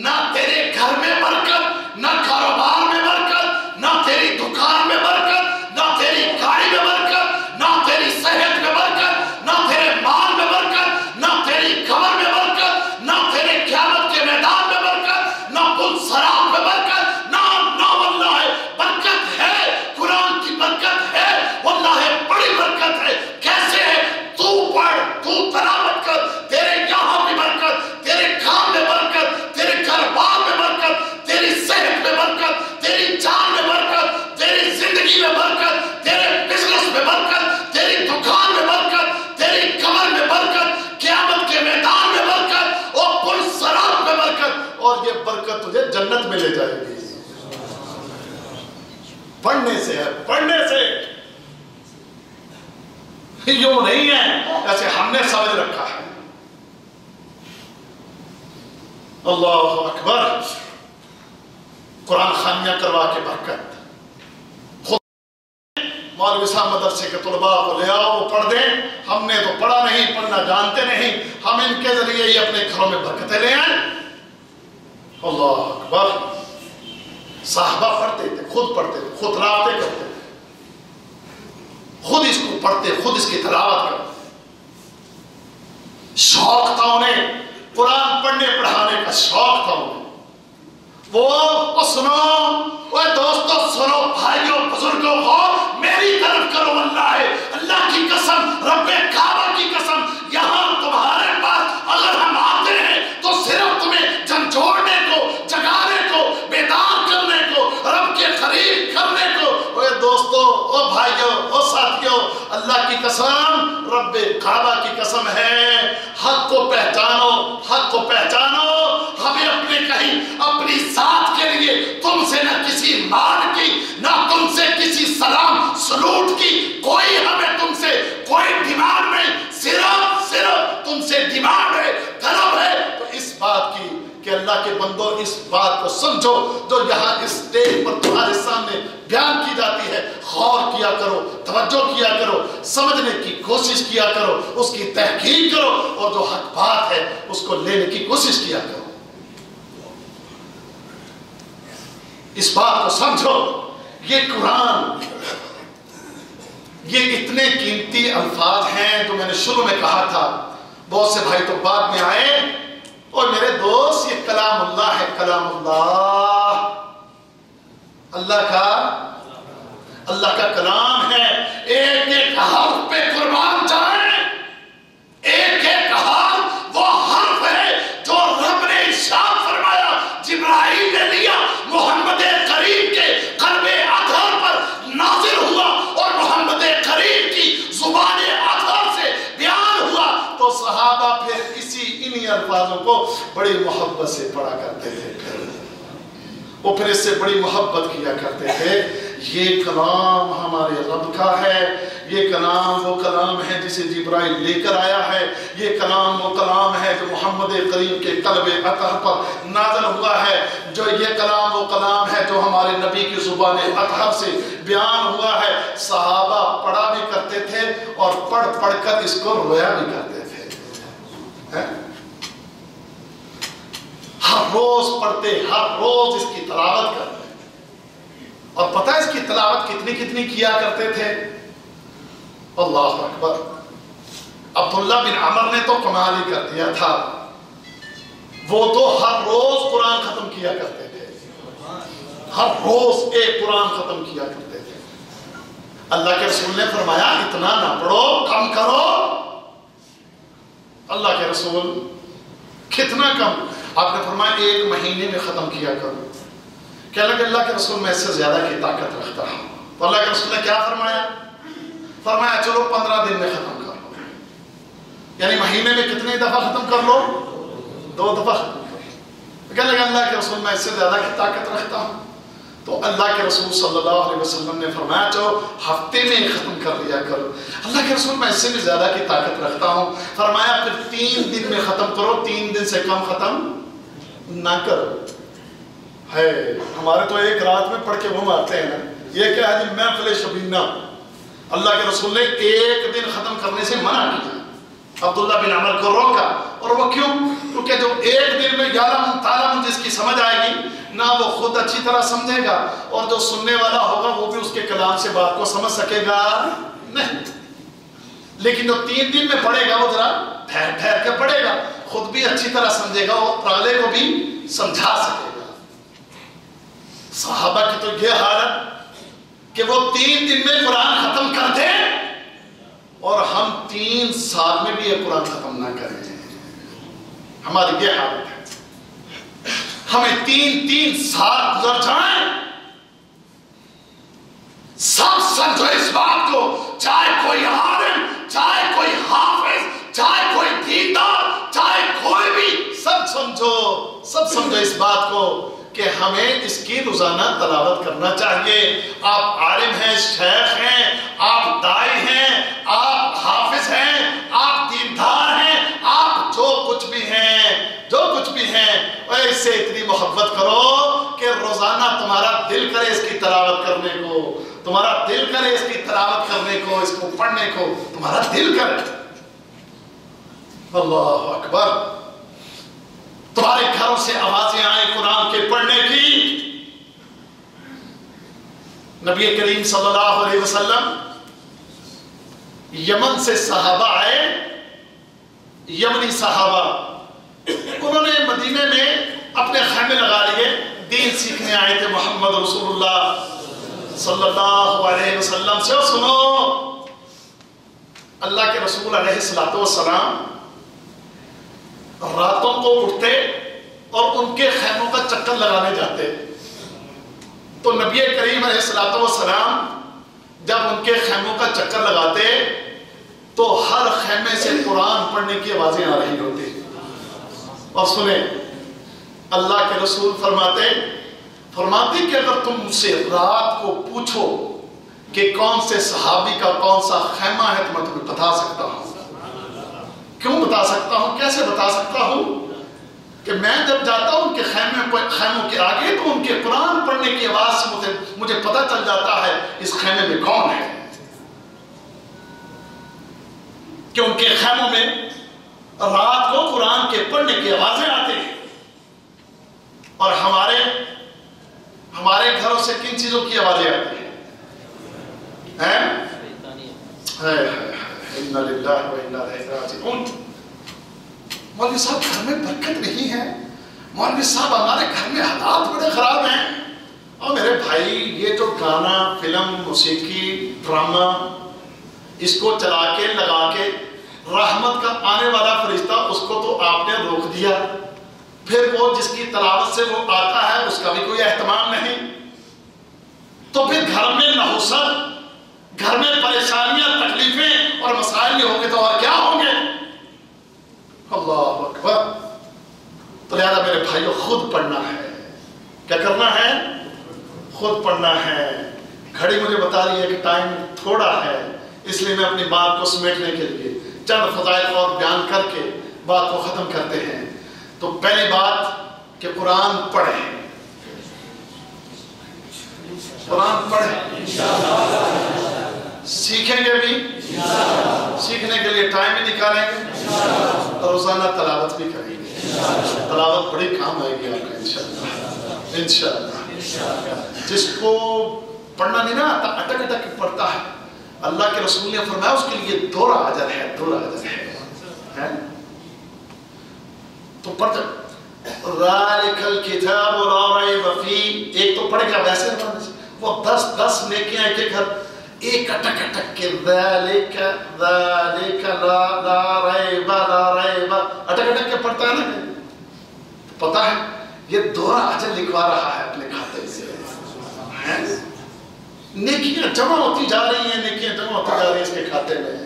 نہ تیرے گھر میں برکت، نہ کاروبار میں برکت، نہ تیری دکان میں برکت، نہ تیری گاڑی میں برکت، نہ تیری صحت میں برکت، نہ تیرے مال میں برکت، نہ تیری قبر میں برکت، نہ تیرے قیامت کے میدان میں برکت، نہ پل صراط میں برکت، نہ واللہ برکت ہے. قرآن کی برکت ہے، واللہ بڑی برکت ہے. کیسے ہے؟ تو پڑھ، تو تلاوت کر، تیرے یہاں بھی برکت، تیرے کام میں برکت، تیرے کاروبار میں برکت، تیری صحت میں برکت، تیری جان میں برکت، تیری زندگی میں برکت، تیرے بزنس میں برکت، تیری دکان میں برکت، تیری قبر میں برکت، قیامت کے میدان میں برکت، اور پل صراط میں برکت. اور یہ برکت تجھے جنت میں لے جائے گی. پڑھنے سے ہے، پڑھنے سے. یوں نہیں ہے ایسے ہم نے سمجھ رکھا ہے. اللہ اکبر. قرآن خانیاں کروا کے برکت. خود مولوی صاحب مدرسے کے طلباء کو لے آؤ، وہ پڑھ دیں. ہم نے تو پڑھا نہیں، پڑھنا جانتے نہیں، ہم ان کے ذریعے ہی اپنے گھروں میں برکتیں لے آئیں. اللہ اکبر. صحابہ پڑھتے تھے، خود پڑھتے تھے، خود رابطے کرتے تھے، خود اس کو پڑھتے، خود اس کی تلاوت کرتے. شوق تھا انہیں، قرآن پڑھنے پڑھانے کا شوق تھا انہیں. وہ سنو، وہ دوستو سنو، بھائیوں بزرگوں کو میری طرف کرو. اللہ کی قسم، رب کعبہ کی قسم، یہاں تمہارے پاس اگر ہم آتے ہیں تو صرف تمہیں جھنجھوڑنے کو، جگانے کو، بیدار کرنے کو، رب کے قریب کرنے کو. وہ دوستو، وہ بھائیوں، وہ ساتھیوں، اللہ کی قسم، رب کعبہ کی قسم ہے، حق کو پہچانو، حق کو پہچانو. ہمیں اپنے کہیں اپنی ذات کے لیے تم سے نہ کسی مان کی، نہ تم سے کسی سلام سلوٹ کی کوئی ہمیں تم سے کوئی ڈیمانڈ نہیں. صرف تم سے ڈیمانڈ ہے، طلب ہے. تو اس بات کی کہ اللہ کے بندوں اس بات کو سمجھو جو یہاں اس اسٹیج پر تمہارے سامنے بیان کی جاتی ہے. غور کیا کرو، توجہ کیا کرو، سمجھنے کی کوشش کیا کرو، اس کی تحقیق کرو، اور جو حق بات ہے اس کو لینے کی کوشش کیا کرو. اس بات کو سمجھو. یہ قرآن، یہ اتنے قیمتی الفاظ ہیں جو میں نے شروع میں کہا تھا. بہت سے بھائی تو بعد میں آئے. اور میرے دوست، یہ کلام اللہ ہے، کلام اللہ، اللہ کا کلام ہے. ایک ایک حرف پہ قربان جائیں. ایک ایک حرف وہ حرف ہے جو رب نے ارشاد فرمایا، جبرائیل نے لیا، محمد کریم کے قلب اطہر پر نازل ہوا اور محمد کریم کی زبان اطہر سے بیان ہوا. تو صحابہ پھر انہی الفاظوں کو بڑی محبت سے پڑھا کرتے تھے. وہ پھر اس سے بڑی محبت کیا کرتے تھے. یہ کلام ہمارے رب کا ہے. یہ کلام وہ کلام ہے جسے جبرائیل لے کر آیا ہے. یہ کلام وہ کلام ہے جو محمد کریم کے قلب اطہر پر نازل ہوا ہے. جو یہ کلام وہ کلام ہے جو ہمارے نبی کی زبان اطہر سے بیان ہوا ہے. صحابہ اور پڑھ پڑھ کر اس کو رویا بھی کرتے تھے. ہر روز پڑھتے, ہر روز اس کی تلاوت کرتے. اور پتہ ہے اس کی تلاوت کتنی کتنی کیا کرتے تھے؟ اللہ اکبر. عبداللہ بن عمر نے تو کمال ہی کر دیا تھا. وہ تو ہر روز قرآن ختم کیا کرتے تھے, ہر روز ایک قرآن ختم کیا کرتے تھے. اللہ کے رسول نے فرمایا اتنا نہ پڑھو, کم کرو. اللہ کے رسول کتنا کم؟ آپ نے فرمایا 1 مہینے میں ختم کیا کرو. کہنے لگے اللہ کے رسول میں اس سے زیادہ کی طاقت رکھتا ہوں. تو اللہ کے رسول نے کیا فرمایا؟ فرمایا چلو 15 دن میں ختم کر لو. یعنی مہینے میں کتنی دفعہ ختم کر لو؟ 2 دفعہ ختم کر لو. کہنے لگے اللہ کے رسول میں اس سے زیادہ کی طاقت رکھتا ہوں. تو اللہ کے رسول صلی اللہ علیہ وسلم نے فرمایا چلو ہفتے میں ختم کر لیا کرو. اللہ کے رسول میں اس سے بھی زیادہ کی طاقت رکھتا ہوں. فرمایا پھر 3 دن میں ختم کرو, 3 دن سے کم ختم نہ کرو. ہے ہمارے تو ایک رات میں پڑھ کے وہ مارتے ہیں نا, یہ کیا ہے جی محفل شبینہ. اللہ کے رسول نے 1 دن ختم کرنے سے منع کیا. عبداللہ بن عمر کو روکا. اور وہ کیوں؟ کیونکہ جو 1 دن میں 11 تعالیٰ جس کی سمجھ آئے گی نہ وہ خود اچھی طرح سمجھے گا, اور جو سننے والا ہوگا وہ بھی اس کے کلام سے بات کو سمجھ سکے گا نہیں. لیکن جو 3 دن میں پڑھے گا وہ ذرا ٹھہر ٹھہر کے پڑھے گا, خود بھی اچھی طرح سمجھے گا اور پرالے کو بھی سمجھا سکے گا. صحابہ کی تو یہ حالت کہ وہ 3 دن میں قرآن ختم کر دیں اور ہم 3 سال میں بھی یہ قرآن ختم نہ کریں. ہماری یہ حالت ہے. ہمیں 3 سال گزر جائیں, سب سمجھو اس بات کو, چاہے کوئی عالم, چاہے کوئی حافظ, چاہے کوئی دیندار, چاہے کوئی بھی, سب سمجھو اس بات کو کہ ہمیں اس کی روزانہ تلاوت کرنا چاہیے. آپ عالم ہیں, شیخ ہیں, آپ داعی ہیں, آپ حافظ ہیں, آپ دیندار ہیں, آپ جو کچھ بھی ہیں, اور اس سے اتنی محبت کرو کہ روزانہ تمہارا دل کرے اس کی تلاوت کرنے کو, تمہارا دل کرے اس کی تلاوت کرنے کو, اس کو پڑھنے کو تمہارا دل کرے. اللہ اکبر. تمہارے گھروں سے آوازیں آئیں قرآن کے پڑھنے کی. نبی کریم صلی اللہ علیہ وسلم یمن سے صحابہ آئے, یمنی صحابہ, انہوں نے مدینے میں اپنے خیمے لگا لیے, دین سیکھنے آئے تھے محمد رسول اللہ صلی اللہ علیہ وسلم سے. اور سنو, اللہ کے رسول علیہ السلام راتوں کو اٹھتے اور ان کے خیموں کا چکر لگانے جاتے. تو نبی کریم علیہ السلام جب ان کے خیموں کا چکر لگاتے تو ہر خیمے سے قرآن پڑھنے کی آوازیں آ رہی ہوتی. اور سنیں, اللہ کے رسول فرماتے کہ اگر تم مجھ سے رات کو پوچھو کہ کون سے صحابی کا کون سا خیمہ ہے تو میں تمہیں بتا سکتا ہوں. کیوں بتا سکتا ہوں, کیسے بتا سکتا ہوں؟ کہ میں جب جاتا ہوں ان کے خیموں کے آگے تو ان کے قرآن پڑھنے کی آواز سے مجھے پتہ چل جاتا ہے اس خیمے میں کون ہے. کہ ان کے خیموں میں رات کو قرآن کے پڑھنے کی آوازیں آتی ہیں. اور ہمارے گھروں سے کن چیزوں کی آوازیں آتی ہیں؟ اِنَّ لِلَّهِ وَإِنَّا إِلَيْهِ رَاجِعُونَ. مولوی صاحب گھر میں برکت نہیں ہے, مولوی صاحب ہمارے گھر میں حالات بڑے خراب ہیں. اور میرے بھائی یہ جو گانا, فلم, موسیقی, ڈرامہ, اس کو چلا کے لگا کے رحمت کا آنے والا فرشتہ اس کو تو آپ نے روک دیا. پھر وہ جس کی تلاوت سے وہ آتا ہے اس کا بھی کوئی اہتمام نہیں. تو پھر گھر میں نحوست, گھر میں پریشانیاں, تکلیفیں اور مسائل نہیں ہوں گے تو اور کیا ہوں گے؟ اللہ اکبر. تو لہذا میرے بھائیو خود پڑھنا ہے. کیا کرنا ہے؟ خود پڑھنا ہے. گھڑی مجھے بتا رہی ہے کہ ٹائم تھوڑا ہے, اس لیے میں اپنی بات کو سمیٹنے کے لیے چند فضائل اور بیان کر کے بات کو ختم کرتے ہیں. تو پہلی بات کہ قرآن پڑھیں, قرآن پڑھیں. سیکھیں گے بھی، سیکھنے کے لیے ٹائم بھی نکالیں گے اور روزانہ تلاوت بھی کریں گے. تلاوت بڑی کام آئے گی آپ کا انشاءاللہ. انشاءاللہ جس کو پڑھنا نہیں نہ آتا اٹک اٹک پڑھتا ہے، اللہ کے رسول نے فرمایا اس کے لیے دوہرا اجر ہے، دوہرا اجر ہے. تو پڑھ ذالک الکتاب لا ریب فیہ، ایک تو پڑھ گیا ویسے وہ 10 نیکیاں ایک ایک ایک اٹک اٹک کے ذالک ذالک لا ریب اٹک اٹک کے پڑھتا ہے نا، پتا ہے یہ دوہرا اجر لکھوا رہا ہے اپنے کھاتے سے. نیکیاں جمع ہوتی جا رہی ہیں، نیکیاں جمع ہوتی جا رہی ہیں اس کے کھاتے میں.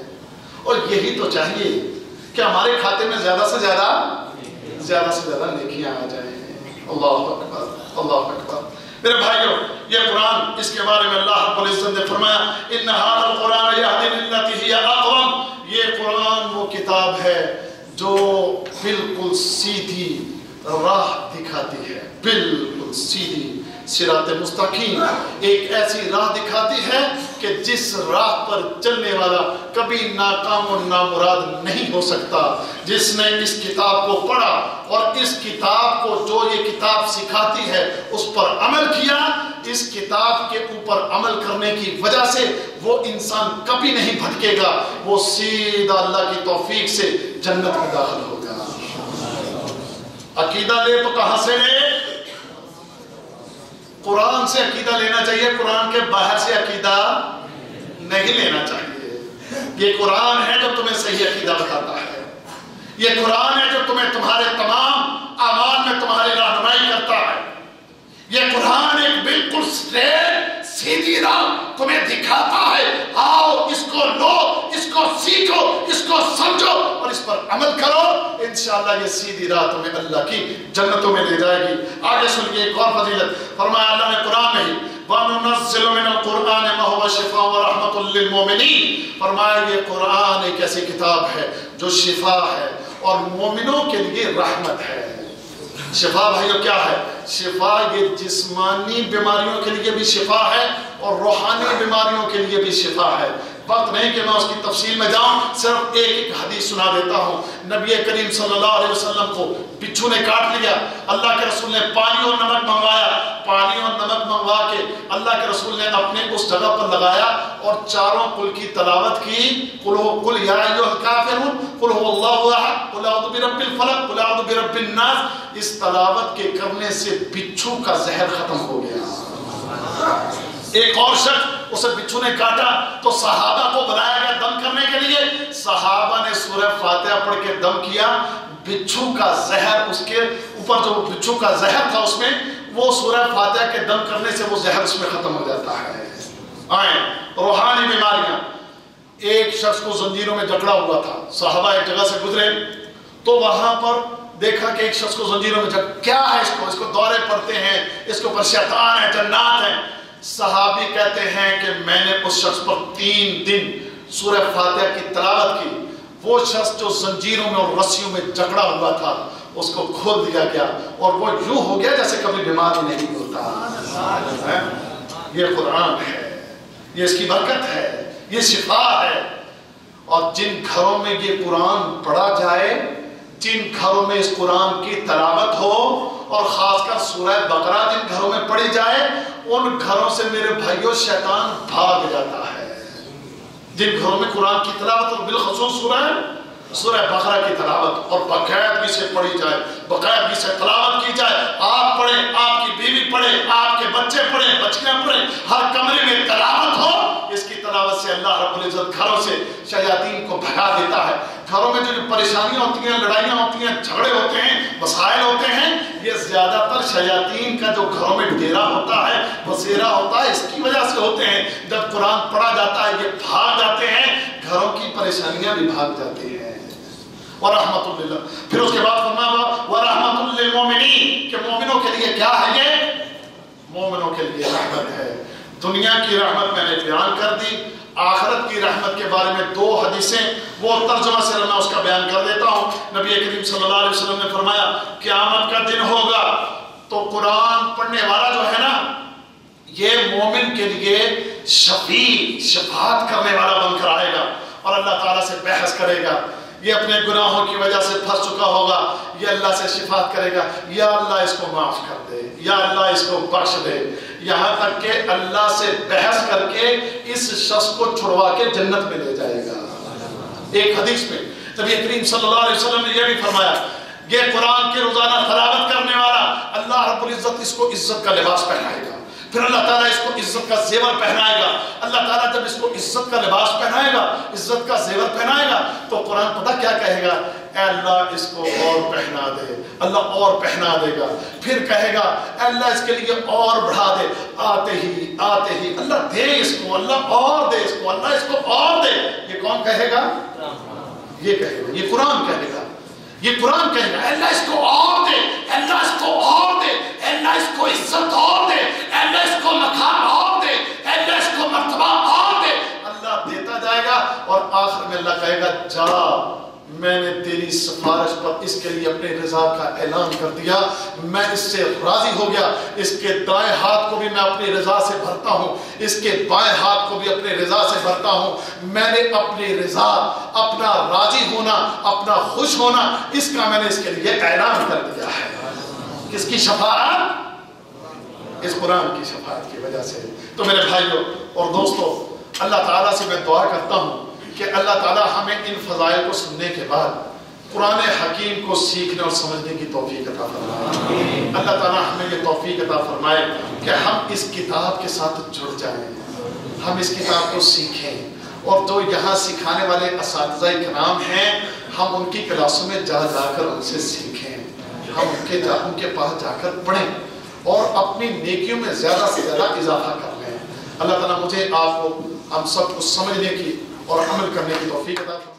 اور یہی تو چاہیے کہ ہمارے کھاتے میں زیادہ سے زیادہ نیکیاں آ جائیں. اللہ اکبر، اللہ اکبر. میرے بھائیوں، یہ قرآن، اس کے بارے میں اللہ رب العزت نے فرمایا ان ھذا القرآن یہدی للتی ہی اقوم. یہ قرآن وہ کتاب ہے جو بالکل سیدھی راہ دکھاتی ہے، بالکل سیدھی صراط مستقیم، ایک ایسی راہ دکھاتی ہے کہ جس راہ پر چلنے والا کبھی ناکام و نامراد نہیں ہو سکتا. جس نے اس کتاب کو پڑھا اور اس کتاب کو جو یہ کتاب سکھاتی ہے اس پر عمل کیا، اس کتاب کے اوپر عمل کرنے کی وجہ سے وہ انسان کبھی نہیں بھٹکے گا، وہ سیدھا اللہ کی توفیق سے جنت میں داخل ہوگا. عقیدہ لے تو کہاں سے لے؟ قرآن سے عقیدہ لینا چاہیے، قرآن کے باہر سے عقیدہ نہیں لینا چاہیے. یہ قرآن ہے جو تمہیں صحیح عقیدہ بتاتا ہے، یہ قرآن ہے جو تمہیں تمہارے تمام اعمال میں تمہاری رہنمائی کرتا ہے. یہ قرآن ایک بالکل سٹریٹ سیدھی راہ تمہیں دکھاتا ہے. آؤ اس کو لو، اس کو سیکھو، اس کو سمجھو اور اس پر عمل کرو. انشاءاللہ یہ سیدھی راہ تمہیں اللہ کی جنتوں میں لے جائے گی. آگے سنیے ایک اور فضیلت. فرمایا اللہ نے قرآن میں ہی وَنُنَزِّلُ مِنَ الْقُرْآنِ مَا هُوَ شِفَاءٌ وَرَحْمَةٌ لِّلْمُؤْمِنِينَ. فرمایا یہ قرآن ایک ایسی کتاب ہے جو شفا ہے اور مومنوں کے لیے رحمت ہے. شفا بھائیو کیا ہے؟ شفا یہ جسمانی بیماریوں کے لیے بھی شفا ہے اور روحانی بیماریوں کے لیے بھی شفا ہے. وقت نہیں کہ میں اس کی تفصیل میں جاؤں، صرف ایک حدیث سنا دیتا ہوں. نبی کریم صلی اللہ علیہ وسلم کو بچھو نے کاٹ لیا. اللہ کے رسول نے پانی اور نمک منگوایا. پانی اور نمک منگوا کے اللہ کے رسول نے اپنے اس جگہ پر لگایا اور چاروں قل کی تلاوت کی. قل یا ایھا الکافرون، قل هو اللہ احد، قل اعوذ برب الفلق، قل اعوذ برب الناس. اس تلاوت کے کرنے سے بچھو کا زہر ختم ہو گیا. ایک اور شخص اسے بچھو نے کاٹا تو صحابہ کو بلایا گیا دم کرنے کے لیے. صحابہ نے سورہ فاتحہ پڑھ کے دم کیا. بچھو کا زہر، اس کے اوپر جو بچھو کا زہر تھا اس میں، وہ سورہ فاتحہ کے دم کرنے سے وہ زہر اس میں ختم ہو جاتا ہے. آئیں روحانی بیماریاں. ایک شخص کو زنجیروں میں جکڑا ہوا تھا. صحابہ ایک جگہ سے گزرے تو وہاں پر دیکھا کہ ایک شخص کو زنجیروں میں کیا ہے؟ اس کو دورے پڑتے ہیں، اس کے اوپر شیطان ہے، جنات ہیں. صحابی کہتے ہیں کہ میں نے اس شخص پر 3 دن سورہ فاتحہ کی تلاوت کی. وہ شخص جو زنجیروں میں اور رسیوں میں جکڑا ہوا تھا اس کو کھول دیا گیا اور وہ یوں ہو گیا جیسے کبھی بیمار نہیں ہوتا. یہ قرآن ہے، یہ اس کی برکت ہے، یہ شفا ہے. اور جن گھروں میں یہ قرآن پڑھا جائے، جن گھروں میں اس قرآن کی تلاوت ہو اور خاص کر سورہ بقرہ جن گھروں میں پڑھی جائے، ان گھروں سے میرے بھائیوں شیطان بھاگ جاتا ہے. جن گھروں میں قرآن کی تلاوت اور بالخصوص سورہ بقرہ کی تلاوت اور باقاعدگی سے پڑھی جائے، باقاعدگی سے تلاوت کی جائے. آپ پڑھیں، آپ کی بیوی پڑھے، آپ کے بچے پڑھیں، بچیاں پڑھیں، ہر کمرے میں تلاوت ہو. اس کی تلاوت سے اللہ رب العزت گھروں سے شیاطین کو بھگا دیتا ہے. گھروں میں جو پریشانیاں ہوتی ہیں، لڑائیاں ہوتی ہیں، جھگڑے ہوتے ہیں، مسائل ہوتے ہیں، یہ زیادہ تر شیاطین کا جو گھروں میں ڈیرا ہوتا ہے، بسیرا ہوتا ہے، اس کی وجہ سے ہوتے ہیں. جب قرآن پڑھا جاتا ہے یہ بھاگ جاتے ہیں، گھروں کی پریشانیاں بھی بھاگ جاتی ہیں. وَرَحْمَةٌ لِلَّهِ. پھر اس کے بعد فرمایا وَرَحْمَةٌ لِلْمُؤْمِنِينَ کہ مومنوں کے لیے کیا ہے؟ یہ مومنوں کے لیے رحمت ہے. دنیا کی رحمت میں نے بیان کر دی. آخرت کی رحمت کے بارے میں 2 حدیثیں، وہ ترجمہ سے میں اس کا بیان کر دیتا ہوں. نبی کریم صلی اللہ علیہ وسلم نے فرمایا قیامت کا دن ہوگا تو قرآن پڑھنے والا جو ہے نا، یہ مومن کے لیے شفیع شفاعت کرنے والا بن کر آئے گا اور اللہ تعالیٰ سے بحث کرے گا. یہ اپنے گناہوں کی وجہ سے پھنس چکا ہوگا, یہ اللہ سے شفاعت کرے گا, یا اللہ اس کو معاف کر دے, یا اللہ اس کو بخش دے, یہاں تک کہ اللہ سے بحث کر کے اس شخص کو چھڑوا کے جنت میں لے جائے گا. ایک حدیث میں نبی کریم صلی اللہ علیہ وسلم نے یہ بھی فرمایا, یہ قرآن کی روزانہ تلاوت کرنے والا اللہ رب العزت اس کو عزت کا لباس پہنائے گا, پھر اللہ تعالیٰ اس کو عزت کا زیور پہنائے گا. اللہ تعالیٰ جب اس کو عزت کا لباس پہنائے گا, عزت کا زیور پہنائے گا, تو قرآن پتہ کیا کہے گا, اے اللہ اس کو اور پہنا دے, اللہ اور پہنا دے گا. پھر کہے گا اے اللہ اس کے لیے اور بڑھا دے, آتے ہی اللہ دے اس کو, اللہ اور دے اس کو, اللہ اس کو اور دے. یہ کون کہے گا؟ یہ کہے گا, یہ قرآن کہے گا, یہ قرآن کہے گا, اے اللہ اس کو اور دے, اے اللہ اس کو اور دے, اے اللہ اس کو عزت اور دے, اے اللہ اس کو مقام اور دے, اے اللہ اس کو مرتبہ اور دے. اللہ دیتا جائے گا اور آخر میں اللہ کہے گا, جا میں نے تیری سفارش پر اس کے لیے اپنے رضا کا اعلان کر دیا, میں اس سے راضی ہو گیا. اس کے دائیں ہاتھ کو بھی میں اپنی رضا سے بھرتا ہوں, اس کے بائیں ہاتھ کو بھی اپنے رضا سے بھرتا ہوں. میں نے اپنی رضا, اپنا راضی ہونا, اپنا خوش ہونا, اس کا میں نے اس کے لیے اعلان کر دیا ہے. کس کی شفاعت؟ اس قرآن کی شفاعت کی وجہ سے. تو میرے بھائیوں اور دوستوں, اللہ تعالیٰ سے میں دعا کرتا ہوں کہ اللہ تعالیٰ ہمیں ان فضائل کو سننے کے بعد قرآن حکیم کو سیکھنے اور سمجھنے کی توفیق عطا فرمائے. اللہ تعالیٰ ہمیں یہ توفیق عطا فرمائے کہ ہم اس کتاب کے ساتھ جڑ جائیں, ہم اس کتاب کو سیکھیں, اور جو یہاں سکھانے والے اساتذہ کرام ہیں ہم ان کی کلاسوں میں جا کر ان سے سیکھیں, ہم ان کے پاس جا کر پڑھیں اور اپنی نیکیوں میں زیادہ سے زیادہ اضافہ کر لیں. اللہ تعالیٰ مجھے آپ کو ہم سب کو سمجھنے کی اور عمل کرنے کی توفیق عطا فرمائے.